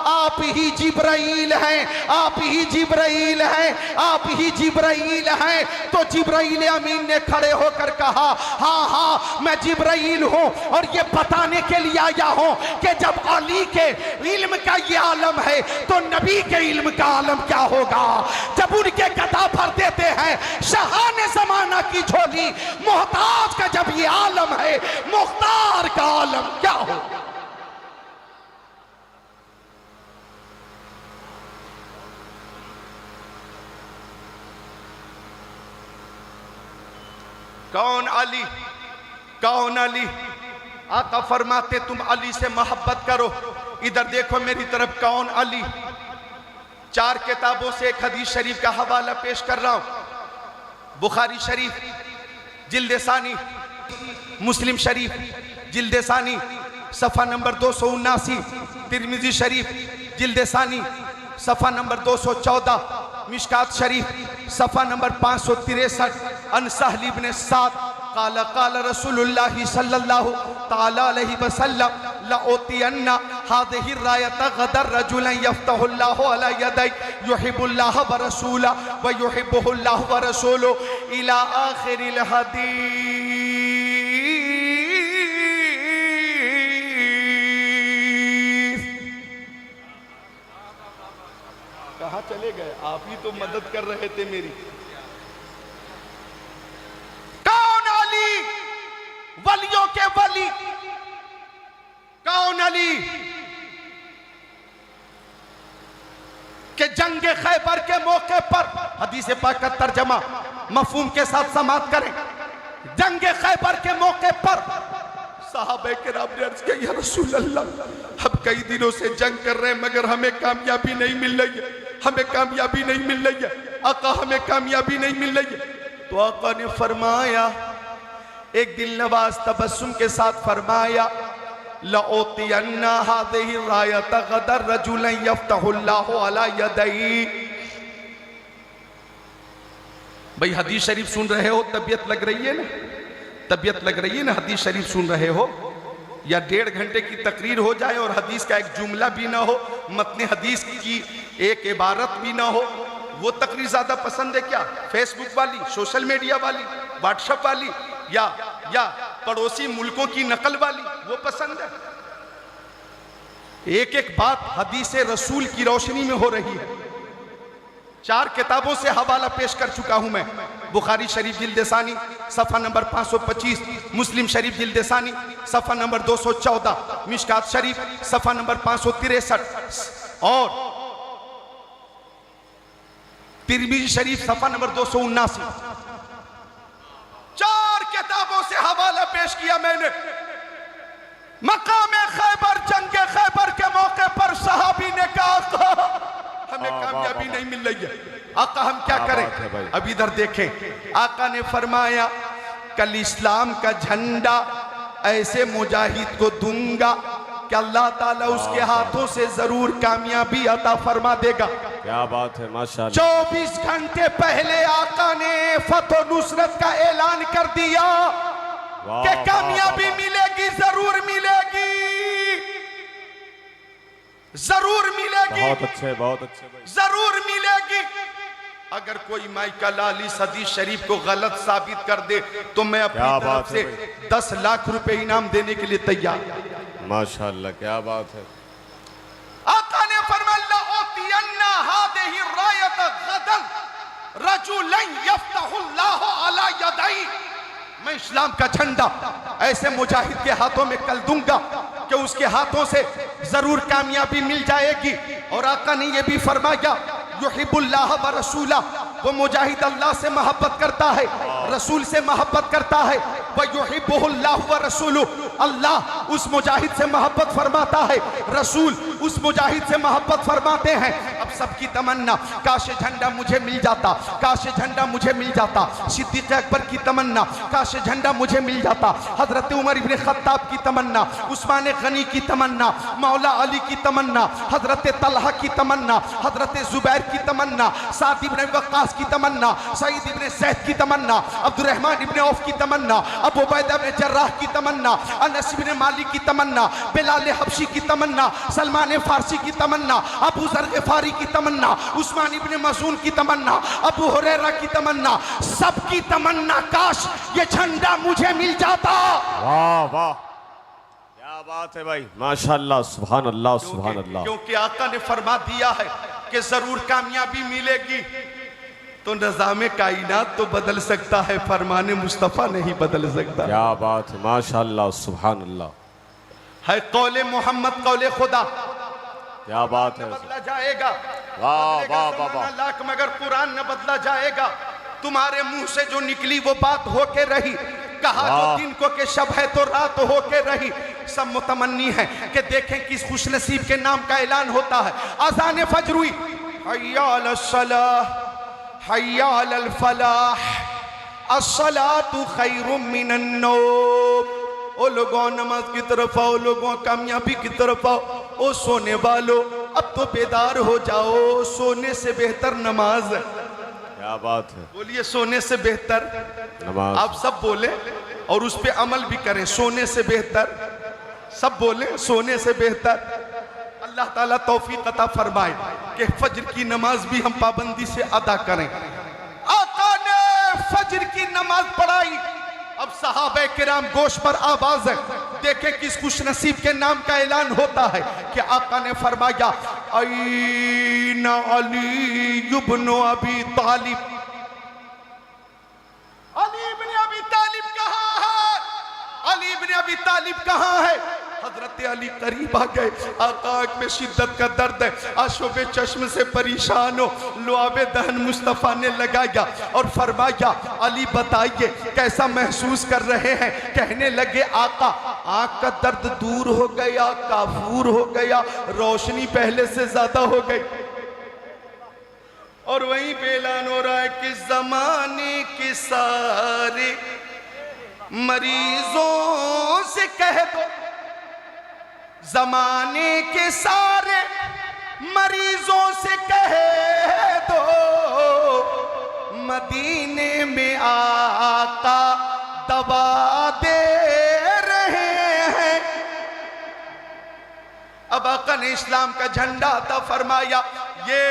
S2: आप ही जिब्राइल हैं, आप ही जिब्राइल हैं, आप ही जिब्राइल हैं। तो जिब्राइल अमीन ने खड़े होकर कहा, हाँ हाँ मैं जिब्राइल हूँ, और ये बताने के लिए आया हूँ कि जब अली के इल्म का ये आलम है तो नबी के इल्म का आलम क्या होगा। जब उनके गदा भर देते हैं शहाने जमाना की झोली, मोहताज का जब ये आलम है, मुख्तार का आलम क्या होगा। कौन अली, कौन अली? आका फरमाते तुम अली से मोहब्बत करो। इधर देखो मेरी तरफ, कौन अली? 4 किताबों से एक हदीस शरीफ का हवाला पेश कर रहा हूं। बुखारी शरीफ जिल्द सानी, मुस्लिम शरीफ जिल्द सानी सफ़ा नंबर 279, तिरमिजी शरीफ जिल्द सानी सफ़ा नंबर 214, मिशकात शरीफ सफ़ा नंबर 563। अन सहल इब्न साद काला काला रसूलुल्लाह सल्लल्लाहु ताला अलैहि वसल्लम लउतियन्ना हादिहि रायत गदर रजुलन यफ्तहुल्लाहु अला यदै युहिब्बुल्लाह व रसूला व युहिब्बुहुल्लाह व रसूलु इला आखिरिल हदीस। कहाँ चले गए? आप ही तो मदद कर रहे थे मेरी। कौन अली? वलियों के वली। कौन अली के जंग खैबर के मौके पर, हदीस पाक का तर्जमा मफहूम के साथ समाप्त करें। जंग खैबर के मौके पर साहबे किराम ने अर्ज किया, या रसूल अल्लाह, हम कई दिनों से जंग कर रहे हैं मगर हमें कामयाबी नहीं मिल रही है, हमें कामयाबी नहीं मिल रही है आका, हमें कामयाबी नहीं मिल रही है। तो आका ने फरमाया, एक दिल नवाज तबस्सुम के साथ फरमाया, लउतियन्ना हादिहि रायत गदर रजुलन यफ्तहुल्लाहु अला यदै। भाई हदीस शरीफ सुन रहे हो, तबीयत लग रही है ना, तबीयत लग रही है ना, हदीस शरीफ सुन रहे हो, या 1.5 घंटे की तकरीर हो जाए और हदीस का एक जुमला भी ना हो, मतने हदीस की एक इबारत भी ना हो, वो तकरीर ज्यादा पसंद है क्या? फेसबुक वाली, सोशल मीडिया वाली, व्हाट्सएप वाली, या पड़ोसी मुल्कों की नकल वाली, वो पसंद है? एक एक बात हदीस रसूल की रोशनी में हो रही है। 4 किताबों से हवाला पेश कर चुका हूं मैं। बुखारी शरीफ जिल्द सानी सफ़ा नंबर 525, मुस्लिम शरीफ जिल्द सानी सफ़ा नंबर 214, मिशकात शरीफ सफ़ा नंबर 563 और तिरमिज़ी शरीफ सफ़ा नंबर 279। 4 किताबों से हवाला पेश किया मैंने। मकामे खैबर, जंगे खैबर के मौके पर सहाबी ने कहा हमें कामयाबी नहीं मिल रही है, आका हम क्या करें। अब इधर देखें, आका ने फरमाया कल इस्लाम का झंडा ऐसे मुजाहिद को दूंगा कि अल्लाह ताला उसके हाथों से जरूर कामयाबी अता फरमा देगा।
S1: क्या बात है, माशाअल्लाह।
S2: 24 घंटे पहले आका ने फतह नुसरत का ऐलान कर दिया कि कामयाबी मिलेगी, जरूर मिलेगी, जरूर मिलेगी।
S1: बहुत अच्छे, बहुत अच्छे भाई।
S2: जरूर मिलेगी। अगर कोई माइका लाली हदीस शरीफ को गलत साबित कर दे तो मैं अपनी तरफ से 10 लाख रुपए इनाम देने के लिए तैयार।
S1: माशाअल्लाह, क्या बात है।
S2: आका ने फरमाया ओतियन्ना हादिही रायत गदन रजुलन यफ्तहुल्लाहु अला यदै। मैं इस्लाम का झंडा ऐसे मुजाहिद के हाथों में कल दूंगा कि उसके हाथों से जरूर कामयाबी मिल जाएगी। और आका ने यह भी फरमाया युहिब्बुल्लाह व रसूला, वो मुजाहिद अल्लाह से मोहब्बत करता है, रसूल से मोहब्बत करता है। व युहिब्बुहुल्लाह व रसूलु, अल्लाह उस मुजाहिद से मोहब्बत फरमाता है, रसूल उस मुजाहिद से मोहब्बत फरमाते हैं। अब सबकी तमन्ना काश झंडा मुझे मिल जाता, काश झंडा मुझे मिल जाता। सिद्दीक़ अकबर की तमन्ना काश झंडा मुझे मिल जाता। हजरत उमर इब्न खत्ताब की तमन्ना, उस्मान गनी की तमन्ना, मौला अली की तमन्ना, हजरत तलहा की तमन्ना, हजरत जुबैर की तमन्ना, साद इब्न वक्कास की तमन्ना, सईद इब्न ज़ैद की तमन्ना, अब्दुर्रहमान इब्न औफ की तमन्ना, अबू उबैदा इब्न जर्राह की तमन्ना, अनस इब्न मालिक की तमन्ना, बिलाल हबशी की तमन्ना, सलमान फारसी की तमन्ना, अबू ज़र ग़िफ़ारी की तमन्ना, उस्मान इब्न मज़ून की तमन्ना, अबू हुरैरा की तमन्ना, सबकी तमन्ना काश ये झंडा मुझे मिल जाता।
S1: वाह वाह, क्या बात है भाई, माशाअल्लाह, सुभान अल्लाह, सुभान अल्लाह।
S2: क्योंकि आका ने फरमा दिया है कि जरूर कामयाबी मिलेगी। तो निज़ामे कायनात तो बदल सकता है, फरमाने मुस्तफ़ा नहीं बदल सकता।
S1: क्या बात है, माशाअल्लाह, सुभान अल्लाह।
S2: है कौले मोहम्मद कौले खुदा,
S1: क्या बात है,
S2: बदला जाएगा।
S1: वाह वाह वाह वाह।
S2: लाख मगर कुरान न बदला जाएगा। तुम्हारे मुंह से जो निकली वो बात होके रही, कहा जो दिन को के शब है तो रात होके रही। सब मुतमन्नी है कि देखें किस खुशनसीब के नाम का ऐलान होता है। अज़ान फज्र हुई, हय्या अलस सलाह हय्या अलल फलाह, अस्सलातु खैरुम मिनन नौम। ओ लोगों नमाज की तरफ आओ, लोगों कामयाबी की तरफ आओ। ओ सोने वालों अब तो बेदार हो जाओ, सोने से बेहतर नमाज है।
S1: क्या बात है,
S2: बोलिए सोने से बेहतर
S1: नमाज।
S2: आप सब बोले और उस पे अमल भी करें। सोने से बेहतर, सब बोले सोने से बेहतर। अल्लाह ताला तौफीक अता फरमाए कि फज्र की नमाज भी हम पाबंदी से अदा करें। आका ने फज्र की नमाज पढ़ाई। अब सहाबा किराम गोश पर आवाज है। देखें किस खुशनसीब के नाम का ऐलान होता है कि आका ने फरमाया ऐना अली इब्न अबी तालिब। अली इब्न अबी तालिब कहाँ है? अली इब्न अबी तालिब कहाँ है? हजरत अली करीब आ गए। आका में शिद्दत का दर्द है, आशोबे चश्म से परेशान हो। लुआबे दहन मुस्तफ़ा ने लगाया और फरमाया अली बताइए कैसा महसूस कर रहे हैं? कहने लगे आका आँख का दर्द दूर हो गया, काफूर हो गया, रोशनी पहले से ज्यादा हो गई। और वहीं पे ऐलान हो रहा है कि जमाने के सारे मरीजों से कह दो, जमाने के सारे मरीजों से कह दो, मदीने में आका दवा दे रहे हैं। अब आका ने इस्लाम का झंडा अता फरमाया। ये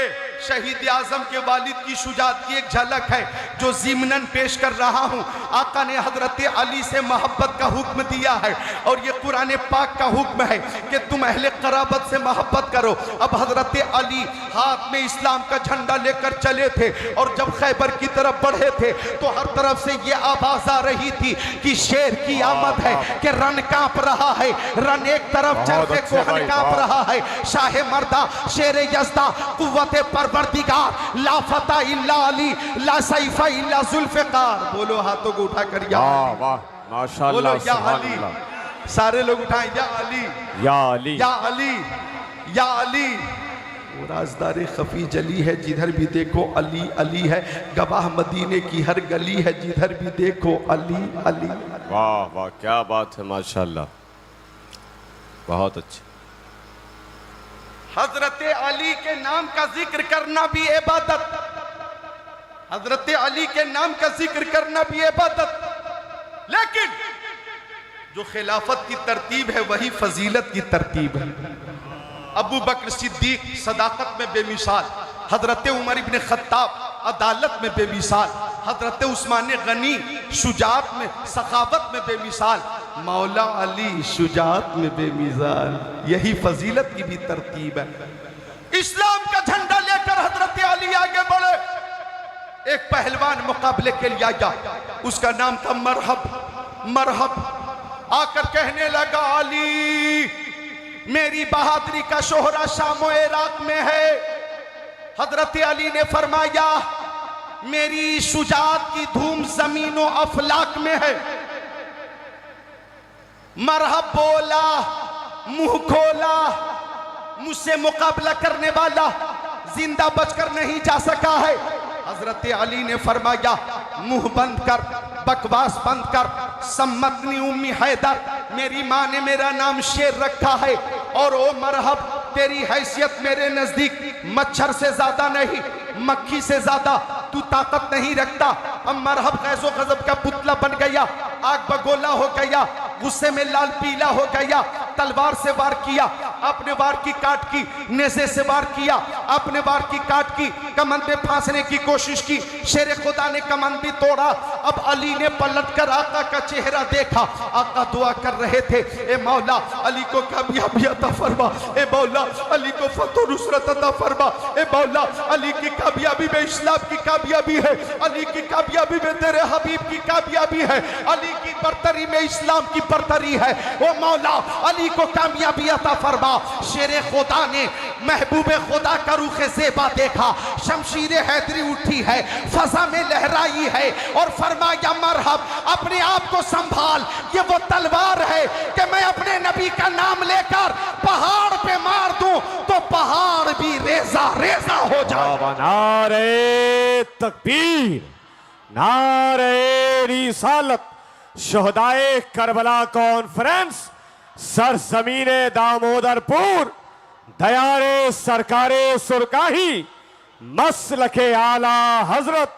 S2: शहीद आजम के वालिद की शुजात की एक झलक है जो ज़िमनन पेश कर रहा हूँ। आका ने हजरत अली से मोहब्बत का हुक्म दिया है और ये कुरान पाक का हुक्म है कि तुम अहले क़राबत से मोहब्बत करो। अब हजरत अली हाथ में इस्लाम का झंडा लेकर चले थे और जब खैबर की तरफ बढ़े थे तो हर तरफ से ये आवाज आ रही थी कि शेर की आमद है, कि रन कांप रहा है, रन एक तरफ चरखे कोहन कांप रहा है। शाह मर्दा शेर यज़दा कुव्वते परवरदिगार ला फता इल्ला अली ला सैफा इल्ला जुल्फ़िकार। बोलो हाथों को उठा कर या अली,
S1: वाह माशाअल्लाह,
S2: बोलो या
S1: सुभान
S2: अली,
S1: अल्लाह।
S2: सारे लोग उठाएं या अली,
S1: या अली,
S2: या अली, या अली। वो राजदार खफी जली है, जिधर भी देखो अली अली है। गवाह मदीने की हर गली है, जिधर भी देखो अली अली।
S1: वाह वाह, क्या बात है, माशाअल्लाह, बहुत अच्छी।
S2: हजरत अली के नाम का जिक्र करना भी इबादत, हजरत अली के नाम का जिक्र करना भी इबादत, लेकिन जो खिलाफत की तरतीब है वही फजीलत की तरतीब है। अबू बकर सिद्दीक सदाकत में बेमिसाल, हजरत उमर इब्न खत्ताब अदालत में बेमिसाल, हजरत उस्मान गनी शुजात में सखावत में बेमिसाल, मौला अली शुजात में बेमिसाल। यही फजीलत की भी तरतीब है। इस्लाम का झंडा लेकर हजरत अली आगे बढ़े। एक पहलवान मुकाबले के लिए आया, उसका नाम था मरहब। मरहब आकर कहने लगा, अली मेरी बहादुरी का शोहरा शाम व इराक में है। हजरत अली ने फरमाया, मेरी शुजात की धूम जमीन व अफलाक में है। मरहब बोला, मुंह खोला, मुझसे मुकाबला करने वाला जिंदा बचकर नहीं जा सका है। हजरत अली ने फरमाया, मुंह बंद कर, बकवास बंद कर, सम्मतनी उम्मी हैदर, मेरी माँ ने मेरा नाम शेर रखा है और ओ मरहब तेरी हैसियत मेरे नजदीक मच्छर से ज्यादा नहीं, मक्खी से ज्यादा तू ताकत नहीं रखता। अब मरहब गैज़ो गज़ब का पुतला बन गया, आग बगोला हो गया, गुस्से में लाल पीला हो गया। तलवार से वार किया, अपने वार की काट की, नेज़े से वार किया, अपने वार की काट की, कमंद में फांसने की कोशिश की। शेर खुदा ने कमंद भी तोड़ा। अब अली ने पलटकर आका का चेहरा देखा। आका दुआ कर रहे थे, ए मौला अली को कामयाबी अता फरमा, ए मौला अली को फतह नुसरत अता फरमा, ए मौला अली की कामयाबी में इस्लाम की कामयाबी है, अली की कामयाबी में तेरे हबीब की कामयाबी है, अली की बरतरी में इस्लाम की बरतरी है। ओ मौला अली को कामयाबी अता फरमा। शेर खुदा ने महबूब खुदा का रुख ज़ेबा देखा, शमशीर हैदरी उठी है, फजा में लहराई है और फरमाया, मरहब अपने आप को संभाल, ये वो तलवार है कि मैं अपने नबी का नाम लेकर पहाड़ पे मार दूं तो पहाड़ भी रेजा रेजा हो जाए।
S1: नारे तकबीर, नारे रिसालत, शोहदाए करबला कॉन्फ्रेंस, सरजमीने दामोदरपुर, दयारे सरकारे सुरकाही, मसलके आला हजरत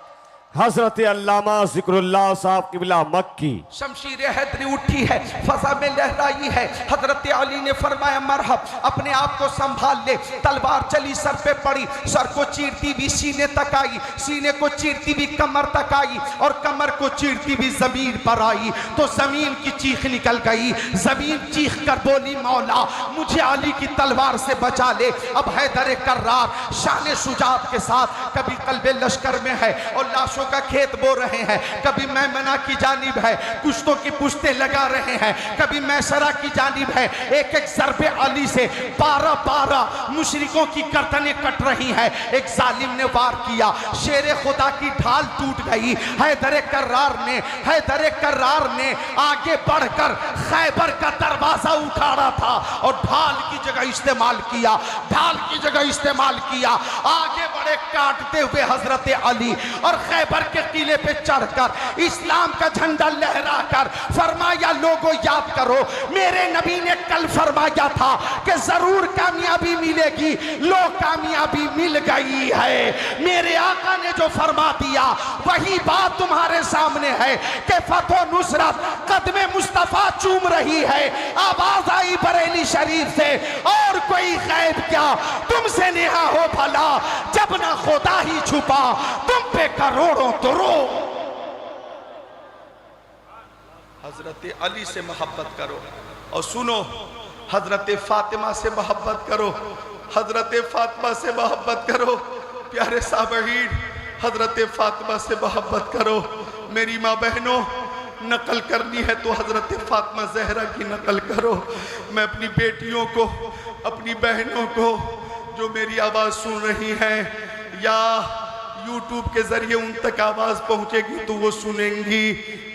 S1: हजरत अल्लामा जिक्रुल्लाह साहब किबला मक्की।
S2: शमशीर हैदरी उठी है, फजा में लहराई है। हजरत अली ने फरमाया, मरहब अपने आप को संभाल ले। तलवार चली, सर पे पड़ी, सर को चीरती भी सीने तक आई, सीने को चीरती भी कमर तक आई और कमर को चीरती भी जमीन पर आई तो जमीन की चीख निकल गई। जमीन चीख कर बोली, मौला मुझे अली की तलवार से बचा ले। अब हैदर कर्रार शान शुजात के साथ कभी कल्बे लश्कर में है और लाशों का खेत बो रहे हैं, कभी मैमना की जानिब है, कुश्तों की पुश्तें लगा रहे हैं, कभी मैसरा की जानिब है। एक एक ज़रबे अली से 12-12 मुशरिकों की गर्दनें कट रही हैं। एक जालिम ने वार किया, शेर खुदा की ढाल टूट गई। हैदर कर्रार ने आगे बढ़कर खैबर का दरवाजा उखाड़ा था और ढाल की जगह इस्तेमाल किया, आगे बढ़े काटते हुए हजरत अली और खैबर के किले पे चढ़कर इस्लाम का झंडा लहराकर फरमाया, लोगों याद करो, मेरे नबी ने कल फरमाया था कि जरूर कामयाबी मिलेगी, लो कामयाबी मिल गई है। मेरे आका ने जो फरमा दिया वही बात तुम्हारे सामने है कि फतह नुसरत कदमे मुस्तफा चूम रही है। आवाज आई बरेली शरीफ से, और कोई गैब क्या तुमसे नेहा हो भला, जब ना खुदा ही छुपा तुम पे करोड़ों दुरूद। हजरत अली से मोहब्बत करो और सुनो, हजरत फातिमा से मोहब्बत करो, हजरत फातिमा से मोहब्बत करो। प्यारे साबहीन, हजरत फातिमा से मोहब्बत करो। मेरी माँ बहनों, नकल करनी है तो हजरत फातिमा जहरा की नकल करो। मैं अपनी बेटियों को, अपनी बहनों को जो मेरी आवाज़ सुन रही हैं या यूट्यूब के ज़रिए उन तक आवाज़ पहुँचेगी तो वो सुनेंगी,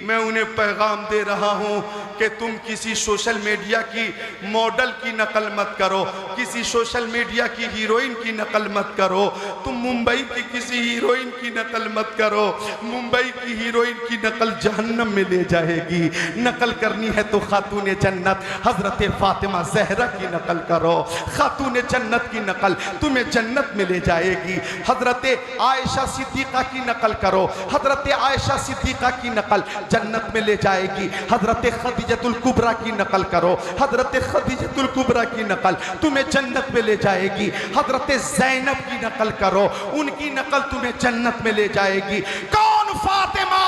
S2: मैं उन्हें पैगाम दे रहा हूँ कि तुम किसी सोशल मीडिया की मॉडल की नकल मत करो, किसी सोशल मीडिया की हीरोइन की नकल मत करो, तुम मुंबई की किसी हीरोइन की नकल मत करो। मुंबई की हीरोइन की नकल जहन्नम में ले जाएगी। नकल करनी है तो खातून जन्नत हजरत फातिमा जहरा की नकल करो। खातून जन्नत की नकल तुम्हें जन्नत में ले जाएगी। हजरत आयशा सिद्दीका की नकल करो, हजरत आयशा सिद्दीका की नकल जन्नत में ले जाएगी। हजरत खदीजतुल कुबरा की नकल करो, हजरत खदीजतुल कुबरा की नकल तुम्हें जन्नत में ले जाएगी। हजरत ज़ैनब की नकल करो, उनकी नकल तुम्हें जन्नत में ले जाएगी। कौन फातिमा,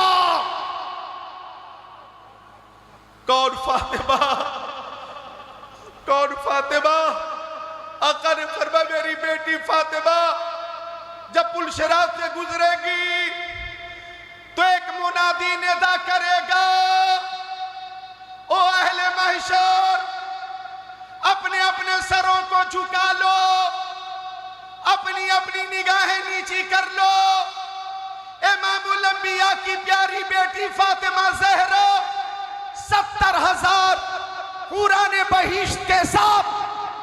S2: कौन फातिमा, कौन फातिमा? आका ने फरमाया मेरी बेटी फातिमा जब पुलशरात से गुजरेगी तो एक मुनादी निदा करेगा, ओ अहले महशर, अपने अपने सरों को झुका लो, अपनी अपनी निगाहें नीची कर लो। इमामुल अंबिया की प्यारी बेटी फातिमा ज़हरा 70,000 कुरान बहिश्त के साथ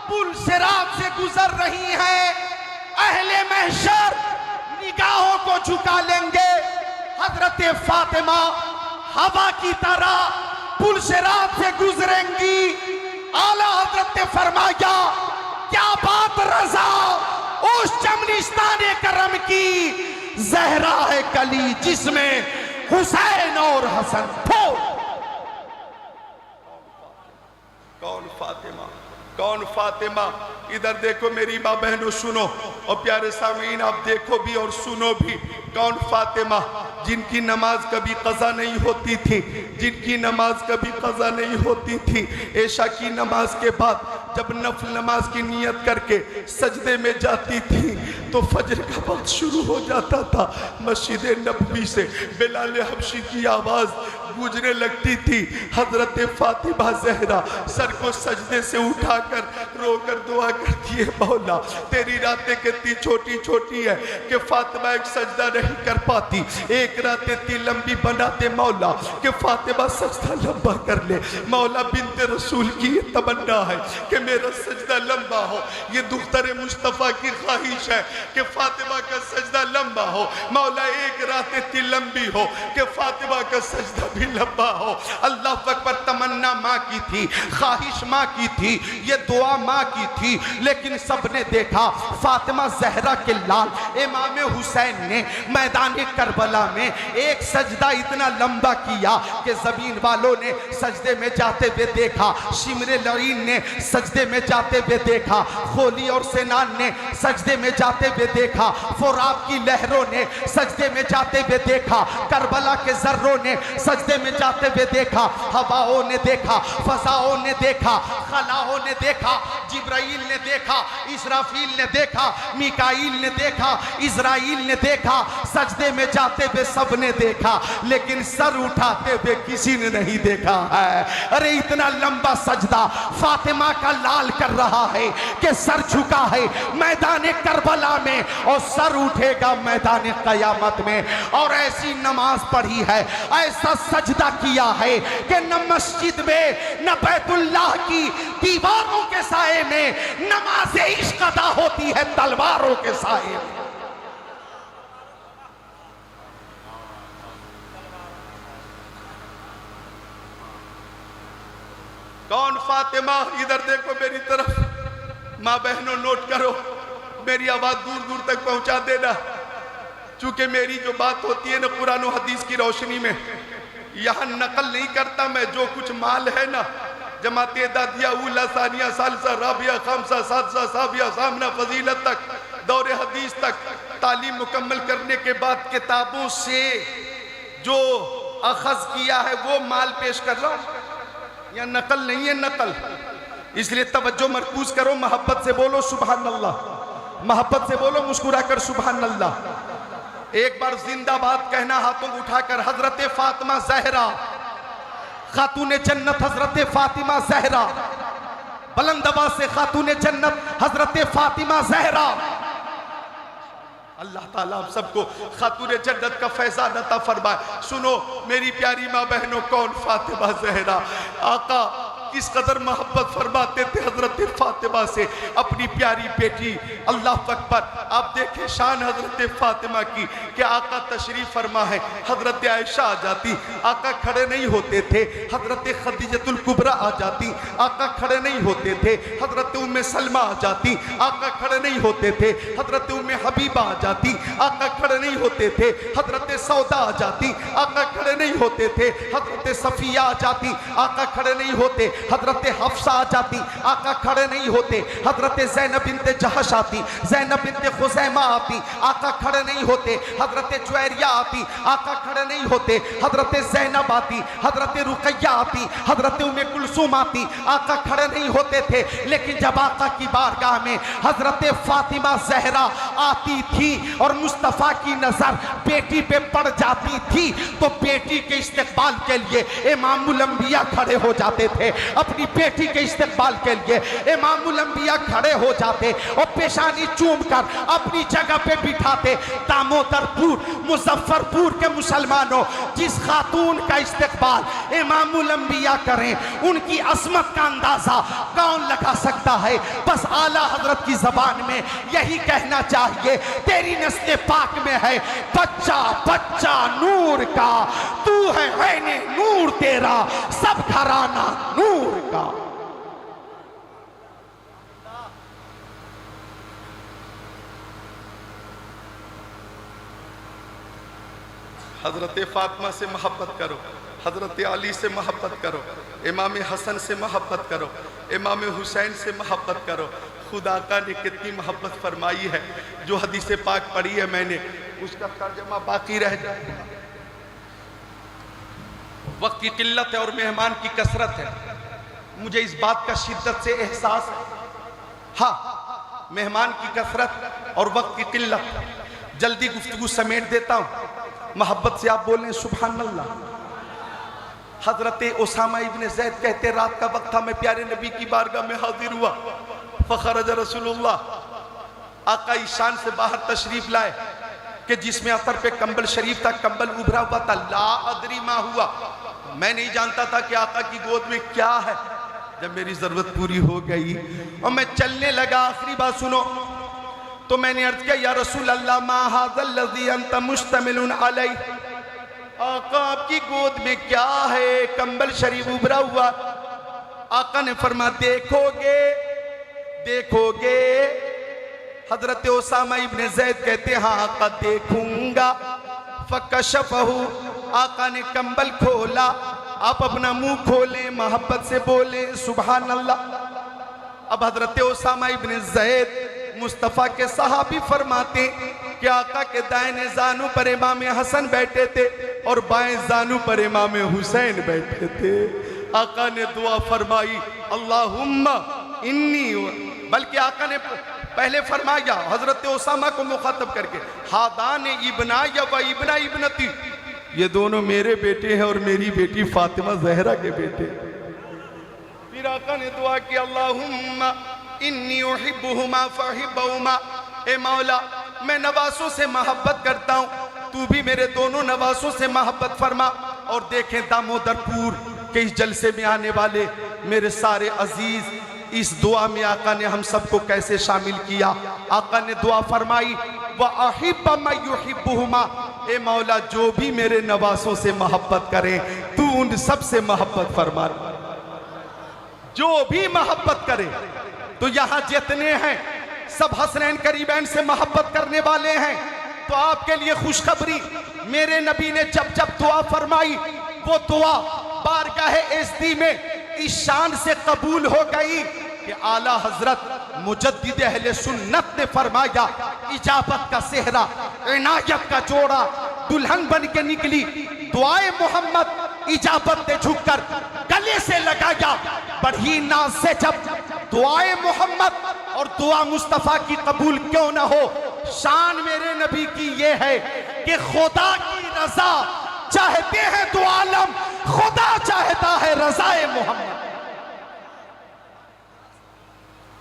S2: पुलसिरात से गुजर रही हैं। अहले महशर निगाहों को झुका लेंगे। हजरत फातिमा हवा की तरह पुलसिरात से गुजरेंगी। आला हजरत ने फरमाया, क्या बात रजा उस चमनिस्तान करम की, जहरा है कली जिसमें हुसैन और हसन थे। कौन फातिमा, कौन फातिमा? इधर देखो मेरी माँ बहनों, सुनो, और प्यारे सामीन आप देखो भी और सुनो भी। कौन फातिमा? जिनकी नमाज कभी कज़ा नहीं होती थी, जिनकी नमाज कभी कज़ा नहीं होती थी। ऐशा की नमाज के बाद जब नफल नमाज की नियत करके सजदे में जाती थी तो फजर का वक्त शुरू हो जाता था। मस्जिद नबवी से बिलाल हबशी की आवाज़ गूंजने लगती थी। हजरत फातिमा ज़हरा सर को सजदे से उठाकर रोकर दुआ करती है, मौला तेरी रातें कितनी छोटी छोटी है कि फातिमा एक सजदा नहीं कर पाती, एक रात इतनी लंबी बनाते मौला कि फातिमा सजदा लंबा कर ले। मौला बिन्ते रसूल की ये तमन्ना है कि मेरा सजदा लंबा हो, ये दुख्तर मुस्तफ़ा की ख्वाहिश है कि फातिमा का सजदा लंबा हो। मौला एक रात इतनी लंबी हो कि फातिमा का सजदा भी लंबा हो। अल्लाह अकबर, तमन्ना माँ की थी, ख्वाहिश माँ की थी, ये दुआ माँ की थी, लेकिन सबने देखा फातिमा ज़हरा के लाल इमाम हुसैन ने मैदान करबला में एक सजदा इतना लंबा किया कि ज़मीन वालों ने सजदे में जाते हुए देखा, शिमरे लरीन ने सजदे में जाते हुए देखा, खोली और सेनान ने सजदे में जाते हुए देखा, फुराब की लहरों ने सजदे में जाते हुए देखा, करबला के जर्रों ने सजदे में जाते हुए देखा, हवाओं ने देखा, फजाओं ने देखा, खलाओं ने देखा, जिब्राइल ने देखा, इसराफील ने देखा, मिकाईल ने देखा, इज़राइल ने देखा, सजदे में जाते हुए सबने देखा, लेकिन सर उठाते हुए किसी ने नहीं देखा है। अरे इतना लंबा सजदा फातिमा का लाल कर रहा है कि सर झुका है मैदान करबला में और सर उठेगा मैदान कयामत में। और ऐसी नमाज पढ़ी है, ऐसा सजदा किया है कि न मस्जिद में न बैतुल्लाह की दीवारों के साए में नमाज इश्क अदा होती है, तलवारों के साए में।
S3: कौन फातिमा? इधर देखो मेरी तरफ। माँ बहनों नोट करो, मेरी आवाज दूर दूर तक पहुंचा देना, चूंकि मेरी जो बात होती है ना कुरान और हदीस की रोशनी में, यहाँ नकल नहीं करता मैं। जो कुछ माल है ना, जमाते दादिया उला सानिया सालसा राबिया खामसा सादसा साबिया सामना फजीलत तक, दौरे हदीस तक तालीम मुकम्मल करने के बाद किताबों से जो अखज़ किया है वो माल पेश कर रहा हूँ। यह नकल नहीं है, नकल। इसलिए तवज्जो मरकूज करो, मोहब्बत से बोलो सुभान अल्लाह, मोहब्बत से बोलो मुस्कुरा कर सुभान अल्लाह। एक बार जिंदाबाद कहना हाथों को उठाकर। हजरत फातिमा ज़हरा, खातूने जन्नत हजरत फातिमा ज़हरा, बुलंद आवाज से खातूने जन्नत हजरत फातिमा ज़हरा। अल्लाह ताला आप सबको खातूने जन्नत का फैज़ान अता फरमाए। सुनो मेरी प्यारी माँ बहनों, कौन फातिमा ज़हरा? आका किस कदर मोहब्बत फरमाते थे हजरत फातिमा से, अपनी प्यारी बेटी। अल्लाह अकबर। आप देखें शान हजरत फातिमा की कि आका तशरीफ फरमा है, हजरत आयशा आ जाती, आका खड़े नहीं होते थे, हजरत खदीजतुल कुबरा आ जाती, आका खड़े नहीं होते थे, हजरत उम्मे सलमा आ जाती, आका खड़े नहीं होते थे, हजरत उम्मे हबीबा आ जाती, आका खड़े नहीं होते थे, हजरत सौदा आ जाती, आका खड़े नहीं होते थे, हजरत सफिया आ जाती, आका खड़े नहीं होते, हजरत हफ्सा आ जाती, आका खड़े नहीं होते, हजरत ज़ैनब बिन्ते जहश आती, ज़ैनब बिन्ते खुज़ैमा आती, आका खड़े नहीं होते, हजरत जुवैरिया आती, आका खड़े नहीं होते, हजरत ज़ैनब आती, हजरत रुक़ैया आती, हजरत उम्मे कुलसूम आती, आका खड़े नहीं होते थे। लेकिन जब आका की बारगाह में हजरत फातिमा ज़हरा आती थी और मुस्तफ़ा की नजर बेटी पे पड़ जाती थी, तो बेटी के इस्तेक़बाल के लिए इमामुल अंबिया खड़े हो जाते थे। अपनी बेटी के इस्तेक़बाल के लिए इमामुल अंबिया खड़े हो जाते और पेशानी चूम कर अपनी जगह पे बिठाते। दामोदरपुर मुजफ्फरपुर के मुसलमानों, जिस खातून का इस्तेक़बाल इमामुल अंबिया करें, उनकी अज़मत का अंदाज़ा कौन लगा सकता है? बस आला हजरत की ज़बान में यही कहना चाहिए, तेरी नस्ल पाक में है बच्चा बच्चा नूर का, तू है ऐने नूर तेरा, सब घराना नूर का। हजरत फातिमा से मोहब्बत करो, हजरत अली से मोहब्बत करो, इमाम हसन से मोहब्बत करो, इमाम हुसैन से मोहब्बत करो। खुदा का ने कितनी मोहब्बत फरमाई है। जो हदीस पाक पढ़ी है मैंने, उसका तर्जमा बाकी रह जाएगा। वक्त की किल्लत है और मेहमान की कसरत है, मुझे इस बात का शिद्दत से एहसास है। हाँ, मेहमान की कसरत और वक्त की किल्लत। जल्दी गुफ्तगू समेट देता हूँ, मोहब्बत से आप बोलें सुभान अल्लाह। हजरत उसामा इब्न ज़ैद कहते, रात का वक्त था, मैं प्यारे नबी की बारगाह में हाजिर हुआ। फ़खरज रसूलुल्लाह, आका ईशान से बाहर तशरीफ लाए कि जिसमें अतर पे कंबल शरीफ था, कंबल उभरा हुआ था। ला अदरी मा हुआ, मैं नहीं जानता था कि आका की गोद में क्या है। जब मेरी जरूरत पूरी हो गई और मैं चलने लगा, आखिरी बात सुनो, तो मैंने अर्ज किया, या रसूल अल्लाह मा हाज़ल लज़ी अंत मुश्तमिलुन अलैह, आका आपकी गोद में क्या है? कंबल शरीफ उभरा हुआ। आका ने फरमा, देखोगे देखोगे। हजरत उसामा इब्न ज़ैद कहते, हाँ आका देखूंगा। फकशफहु, आका ने कंबल खोला। आप अपना मुंह खोलें, मोहब्बत से बोले सुभान अल्लाह। अब हजरत उसामा इब्न ज़ैद मुस्तफ़ा के सहाबी फरमाते कि आका के दाहिने जानू पर इमाम हसन बैठे थे और बाएं जानू पर इमाम हुसैन बैठे थे। आका ने दुआ फरमाई, अल्लाहुम्मा इन्नी, बल्कि आका ने पहले फरमाया हजरत उसामा को मुखातब करके, हादान इब्ना या व इब्ना इब्नती, ये दोनों मेरे बेटे हैं और मेरी बेटी फातिमा ज़हरा के बेटे। फिर आका ने दुआ की, अल्लाहुम्मा इन्नी उहिब्बुहुमा फहिब्बहुमा, ए मौला मैं नवासों से मोहब्बत करता हूँ, तू भी मेरे दोनों नवासों से मोहब्बत फरमा। और देखें दामोदरपुर के इस जलसे में आने वाले मेरे सारे अजीज, इस दुआ में आका ने हम सबको कैसे शामिल किया। आका ने दुआ फरमाई, व अहिब्ब मा युहिब्बुहुमा, ए मौला जो भी मेरे नवासों से मोहब्बत करें, तू उन सब से मोहब्बत फरमा। जो भी मोहब्बत करे, तो यहां जितने हैं सब हसनैन करीमैन से मोहब्बत करने वाले हैं। तो आपके लिए खुशखबरी, मेरे नबी ने जब जब दुआ फरमाई वो दुआ बारगाह इज़्ज़ी में इस शान से कबूल हो गई कि आला हजरत मुजद्दिद अहले सुन्नत ने फरमाया, इजाबत का सेहरा, इनायत का जोड़ा दुल्हन बन के निकली। दुआए मोहम्मद इजाबत ने झुककर गले से लगाया। बढ़ी नाज से जब दुआए मोहम्मद और दुआ मुस्तफ़ा की कबूल क्यों ना हो, शान मेरे नबी की ये है कि खुदा की रजा चाहते हैं तो आलम, खुदा चाहता है रजाए मोहम्मद।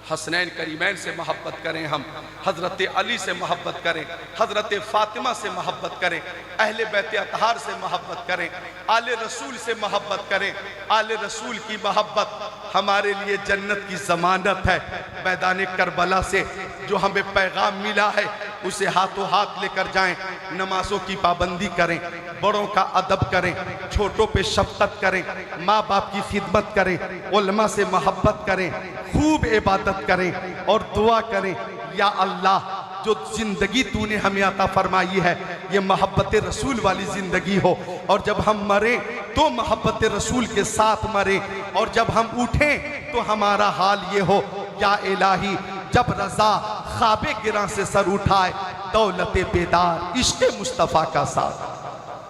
S3: हसनैन करीमैन से मोहब्बत करें, हम हज़रत अली से मोहब्बत करें, हज़रत फ़ातिमा से मोहब्बत करें, अहले बैत अतहार से मोहब्बत करें, आले रसूल से मोहब्बत करें। आले रसूल की मोहब्बत हमारे लिए जन्नत की ज़मानत है। मैदान करबला से जो हमें पैगाम मिला है उसे हाथों हाथ लेकर जाएं। नमाजों की पाबंदी करें, बड़ों का अदब करें, छोटों पे शफ़क़त करें, माँ बाप की खिदमत करें, उलमा से मोहब्बत करें, खूब इबादत करें और दुआ करें, या अल्लाह जो जिंदगी तूने हमें अता फरमाई है ये मोहब्बत रसूल वाली जिंदगी हो, और जब हम मरें तो मोहब्बत रसूल के साथ मरें, और जब हम उठें तो हमारा हाल ये हो, या इलाही जब रजा ख्वाबे गिरा से सर उठाए, दौलत बेदार इश्क़ मुस्तफ़ा का साथ।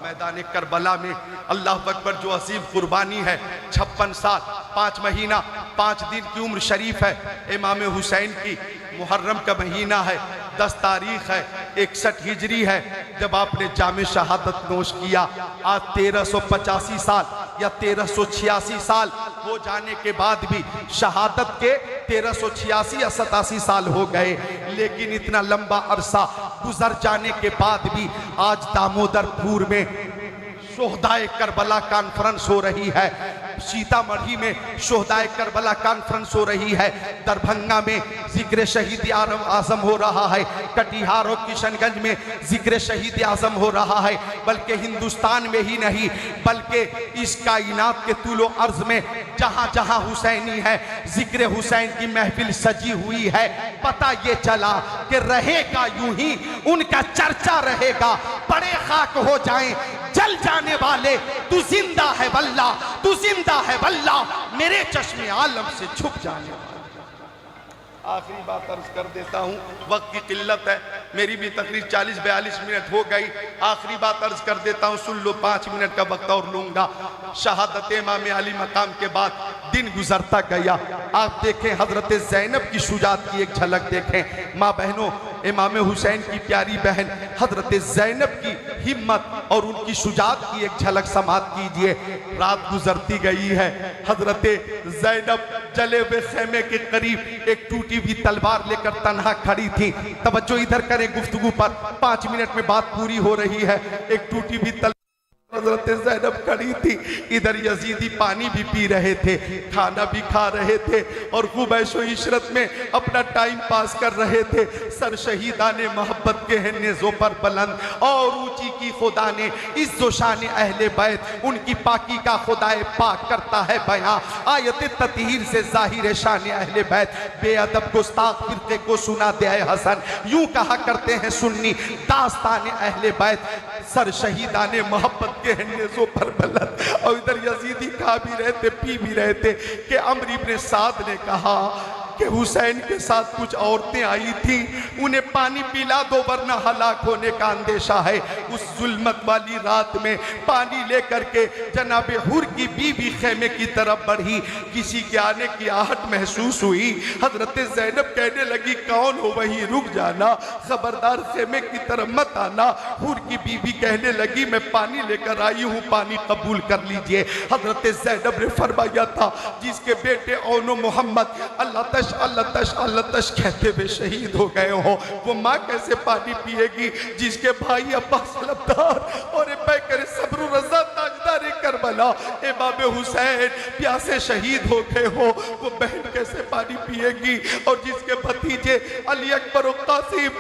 S3: मैदान करबला में अल्लाह अकबर जो अजीम कुर्बानी है, 56 साल 5 महीना 5 दिन की उम्र शरीफ है। इमाम हुसैन की मुहर्रम का महीना है, 10 तारीख है, 61 हिजरी है जब आपने जामे शहादत नोश किया। आज 1385 साल या 1386 साल हो जाने के बाद भी शहादत के 1386 या 87 साल हो गए, लेकिन इतना लंबा अरसा गुजर जाने के बाद भी आज दामोदरपुर में शोहदाए करबला कॉन्फ्रेंस हो रही है, सीतामढ़ी में शोहदाए करबला कॉन्फ्रेंस हो रही है, दरभंगा में जिक्र शहीद आजम हो रहा है, कटिहार और किशनगंज में जिक्र शहीद आजम हो रहा है। बल्कि हिंदुस्तान में ही नहीं बल्कि इस कायनात के तुलो अर्ज में जहाँ जहाँ हुसैनी है जिक्र हुसैन की महफिल सजी हुई है। पता ये चला कि रहेगा यूं ही उनका चर्चा रहेगा, बड़े खाक हो जाएं जल जाने वाले, तू जिंदा है वल्ला, तू जिंदा है वल्ला, मेरे चश्मे आलम से छुप जाने वाले। आखिरी बात अर्ज कर देता हूँ, वक्त की किल्लत है, मेरी भी तकरीर 40-42 मिनट हो गई। आखिरी बात अर्ज कर देता हूँ, सुन लो, 5 मिनट का वक्त और लूंगा। शहादत इमाम अली मकाम के बाद दिन गुजरता गया। आप देखें हजरत ज़ैनब की शुजात की एक झलक देखें। माँ बहनों, इमाम हुसैन की प्यारी बहन हजरत ज़ैनब की हिम्मत और उनकी शुजात की एक झलक समात कीजिए। रात गुजरती गई है, हजरत ज़ैनब जले हुए खेमे के करीब एक टूटी हुई तलवार लेकर तन्हा खड़ी थी। तवज्जो इधर करें, गुफ्तगू पर 5 मिनट में बात पूरी हो रही है। एक टूटी हुई तलवार हजरत ज़ैनब खड़ी थी, इधर यजीदी पानी भी पी रहे थे, खाना भी खा रहे थे और खूब ऐशो इशरत में अपना टाइम पास कर रहे थे। सर शहीदाने मोहब्बत के हैं नेज़ों पर बुलंद और ऊंची की खुदा ने इज़्ज़ो शान अहले बैत, उनकी पाकी का खुदाए पाक करता है बयां। आयत ततहीर से ज़ाहिर शान अहले बैत, बेअदब गुस्ताख फिरके को सुना दे हसन, यूं कहा करते हैं सुन्नी दास्तान अहले बैत। सर शहीदाने मोहब्बत के नेज़ों पर बुलंद, और इधर यजीदी खा भी रहे थे पी भी रहे थे कि अम्र इब्न साद ने कहा कि हुसैन के साथ कुछ औरतें आई थी, उन्हें पानी पिला दो वरना हलाक होने का अंदेशा है। उस जुल्मत वाली रात में पानी लेकर के जनाबे हुर की बीवी खेमे की तरफ बढ़ी, किसी के आने की आहट महसूस हुई। हजरत ज़ैनब कहने लगी, कौन हो वहीं रुक जाना, खबरदार खेमे की तरफ मत आना। हुर की बीवी कहने लगी, मैं पानी लेकर आई हूँ, पानी कबूल कर लीजिए। हजरत ज़ैनब ने फरमाया था, जिसके बेटे औनो मोहम्मद अल्लाह तश कहते हुए शहीद हो गए हो, वो माँ कैसे पानी पिएगी जिसके भाई अब्बास लबदार और पैकर सब्र रज़ा ताजदार करबला, इमाम हुसैन प्यासे शहीद हो गए हो, वो बहन कैसे पानी पिएगी? और जिसके भतीजे अली अकबर और कासिम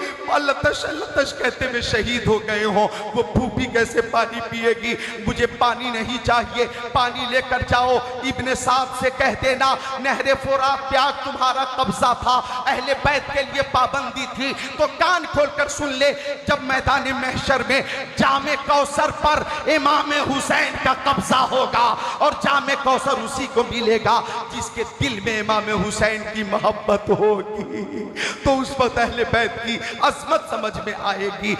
S3: लतश लतश कहते हुए शहीद हो गए हो, वो फूफी कैसे पानी पिएगी? मुझे पानी नहीं चाहिए, पानी लेकर जाओ। इब्ने साद से कह देना नहरे फुरात पे आज तुम्हारा कब्जा था, अहले बैत के लिए पाबंदी थी, तो कान खोलकर सुन ले, जब मैदान महशर में जामे कौसर पर इमाम हुसैन का कब्जा होगा और जामे कौसर उसी को मिलेगा जिसके दिल में इमाम हुसैन की मोहब्बत होगी। तो उस वक्त अहले बैत की अजमत समझ में आएगी।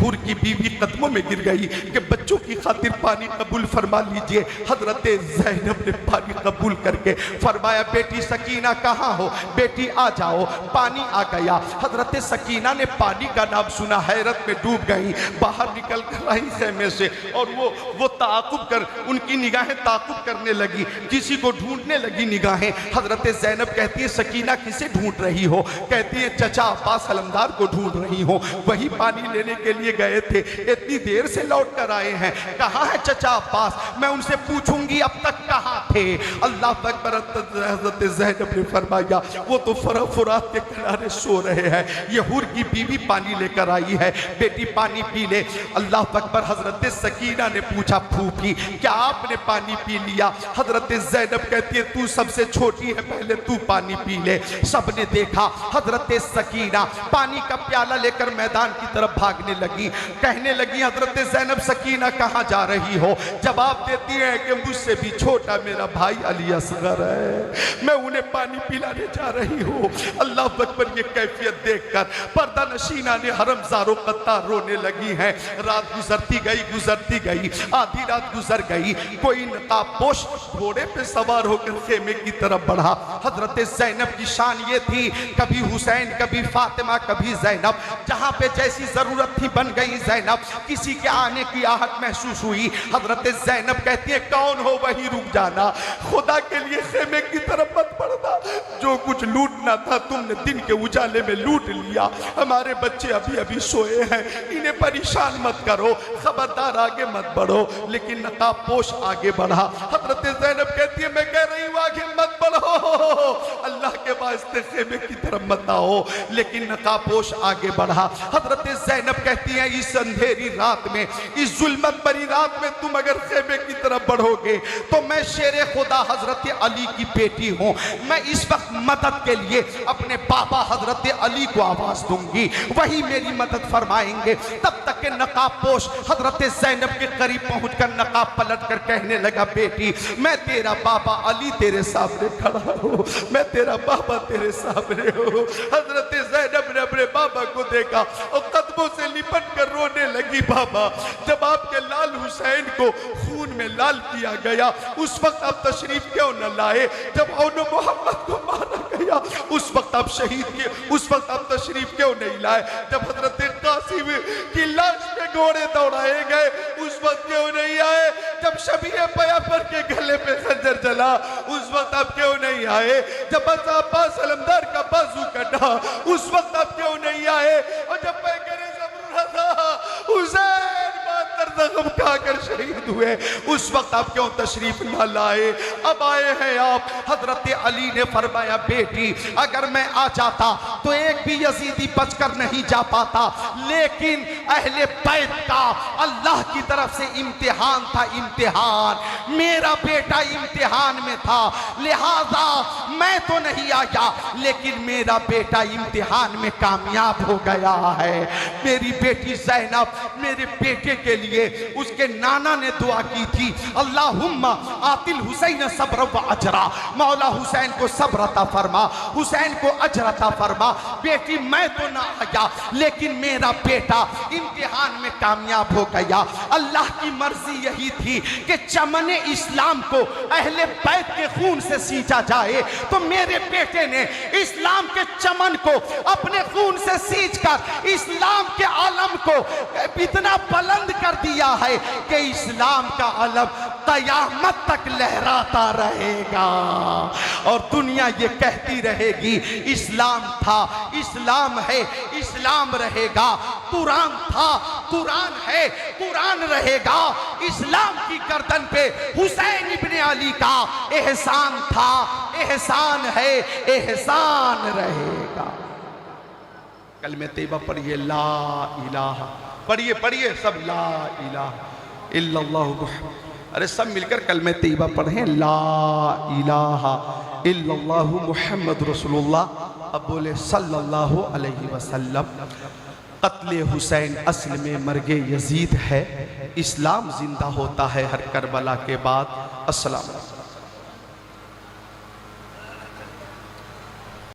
S3: हुर की बीवी कदमों में गिर गई कि बच्चों की खातिर पानी कबूल फरमा लीजिए। हजरत ज़ैनब ने पानी कबूल करके फरमाया, बेटी सकीना कहाँ हो? बेटी आ जाओ। पानी आ गया। हजरत सकीना ने पानी का नाम सुना, हैरत में डूब गई, बाहर निकल कर आई खेमे से, और वो ताकुब कर, उनकी निगाहें ताकुब करने लगी, किसी को ढूंढने लगी निगाहें। हजरत ज़ैनब कहती है, सकीना किसे ढूंढ रही हो? कहती है, चचा अब्बास अलमदार को ढूंढ रही हो, वही पानी लेने के लिए गए थे, इतनी देर से लौट कर आए हैं। कहाँ है चचा अब्बास? मैं उनसे पूछूंगी अब तक कहाँ थे। अल्लाह अकबर। हजरत ज़ैनब ने फरमाया, वो तो फुरात के किनारे सो रहे हैं, ये हुर की बीवी पानी लेकर आई है, बेटी पानी पी ले। अल्लाह अकबर। हजरत सकीना ने पूछा, फूफी क्या आपने पानी पी लिया? हजरत ज़ैनब कहती है, तू सबसे छोटी है, पहले तू पानी पी ले। सबने देखा, हजरत सकीना पानी का प्याला लेकर मैदान की तरफ भागने लगी। कहने लगी, हजरत ज़ैनब सकीना कहाँ जा रही हो? जवाब देती है कि मुझसे भी छोटा मेरा भाई अली असगर है, मैं उन्हें पानी पिलाने जा रही हूँ। अल्लाह अकबर। ये कैफियत देखकर पर्दा नशीना ने हरमज़ारो कत्तार रोने लगी हैं। रात गुजरती गई, आधी रात गुजर गई। कोई नकाबपोश घोड़े पे सवार होकर खेमे की तरफ बढ़ा। हजरत ज़ैनब की शान ये थी, कभी हुसैन, कभी फातिमा, कभी ज़ैनब, जहाँ पे जैसी जरूरत थी बन गई ज़ैनब। किसी के आने की आहट महसूस हुई, हजरत ज़ैनब कहती है, कौन हो वहीं रुक जाना, खुदा के लिए खेमे की तरफ मत बढ़ना। जो कुछ लूटना था तुमने दिन के उजाले में लूट लिया, हमारे बच्चे अभी अभी सोए हैं, इन्हें परेशान मत करो, खबरदार आगे मत बढ़ो। लेकिन नकाबपोश आगे बढ़ा। हजरत ज़ैनब कहती है, मैं कह रही हूँ आगे मत बढ़ो, अल्लाह के वास्ते खेमे की तरफ मत आओ। लेकिन नकाबपोश आगे बढ़ा। हजरत ज़ैनब कहती है, इस अंधेरी रात में, इस जुल्मत भरी रात में तुम अगर खेमे की तरफ बढ़ोगे तो मैं शेरे खुदा हजरत अली की बेटी हूँ, मैं इस वक्त मदद के लिए अपने बाबा हजरत अली को आवाज दूंगी, वही मेरी मदद फरमाएंगे। तब तक के नकाबपोश हजरत ज़ैनब के करीब पहुंचकर नकाब पलट कर कहने लगा, बेटी मैं तेरा बाबा अली तेरे सामने खड़ा हूँ, मैं तेरा बाबा तेरे सामने हूँ। हजरत ज़ैनब ने अपने बाबा को देखा और कदमों से लिपट कर रोने लगी। बाबा, जब आपके लाल हुसैन को खून में लाल किया गया उस वक्त आप तशरीफ क्यों न लाए? जब औनो मोहम्मद को मारा गया उस वक्त आप शहीद किए, उस वक्त आप तशरीफ क्यों नहीं लाए? जब हजरत कासिम की लाश पे घोड़े दौड़ाए गए उस वक्त क्यों नहीं आए? जब शबीह पैगंबर के गले पे खंजर जला उस वक्त आप क्यों नहीं आए? जब अब्बास अलमदार का बाजू कटा उस वक्त आप क्यों नहीं आए? और जब पैगंबर हुसैन जख्म खाकर शहीद हुए उस वक्त आप क्यों तशरीफ न लाए? अब आए हैं आप। हजरत अली ने फरमाया, बेटी अगर मैं आ जाता तो एक भी यजीदी बचकर नहीं जा पाता, लेकिन अहले बैत का अल्लाह की तरफ से इम्तिहान था, इम्तिहान, मेरा बेटा इम्तिहान में था, लिहाजा मैं तो नहीं आया लेकिन मेरा बेटा इम्तिहान में कामयाब हो गया है। मेरी बेटी ज़ैनब, मेरे बेटे के लिए उसके नाना ने दुआ की थी, अल्लाहुम्मा आतिल हुसैन सब्र व अजरा, मौला हुसैन को सब्र अता फरमा, हुसैन को अजर अता फरमा। बेटी मैं तो ना आया लेकिन मेरा बेटा इम्तिहान में कामयाब हो गया। अल्लाह की मर्जी यही थी कि चमने इस्लाम को अहले बैत के खून से सींचा जाए, तो मेरे बेटे ने इस्लाम के चमन को अपने खून से सींचकर इस्लाम के आलम को इतना बुलंद कर दिया है कि इस्लाम का आलम क़यामत तक लहराता रहेगा और दुनिया ये कहती रहेगी इस्लाम था, इस्लाम है, इस्लाम रहेगा। कुरान था, कुरान है, कुरान रहेगा। इस्लाम की गर्दन पे हुसैन इब्ने अली का एहसान था, एहसान है, एहसान रहेगा। कलमे तैयबा पढ़िए, ला इलाहा, पढ़िए पढ़िए सब, ला इलाहा इल्लल्लाहु मुहम्मद। अरे सब मिलकर कलमे तैयबा पढ़ें, ला इलाहा इल्लल्लाहु मुहम्मद रसूलुल्लाह। अब बोले सल्लल्लाहु अलैहि वसल्लम। कत्ले हुसैन असल में मर्गे यजीद है, इस्लाम जिंदा होता है हर करबला के बाद। अस्सलाम वालेकुम।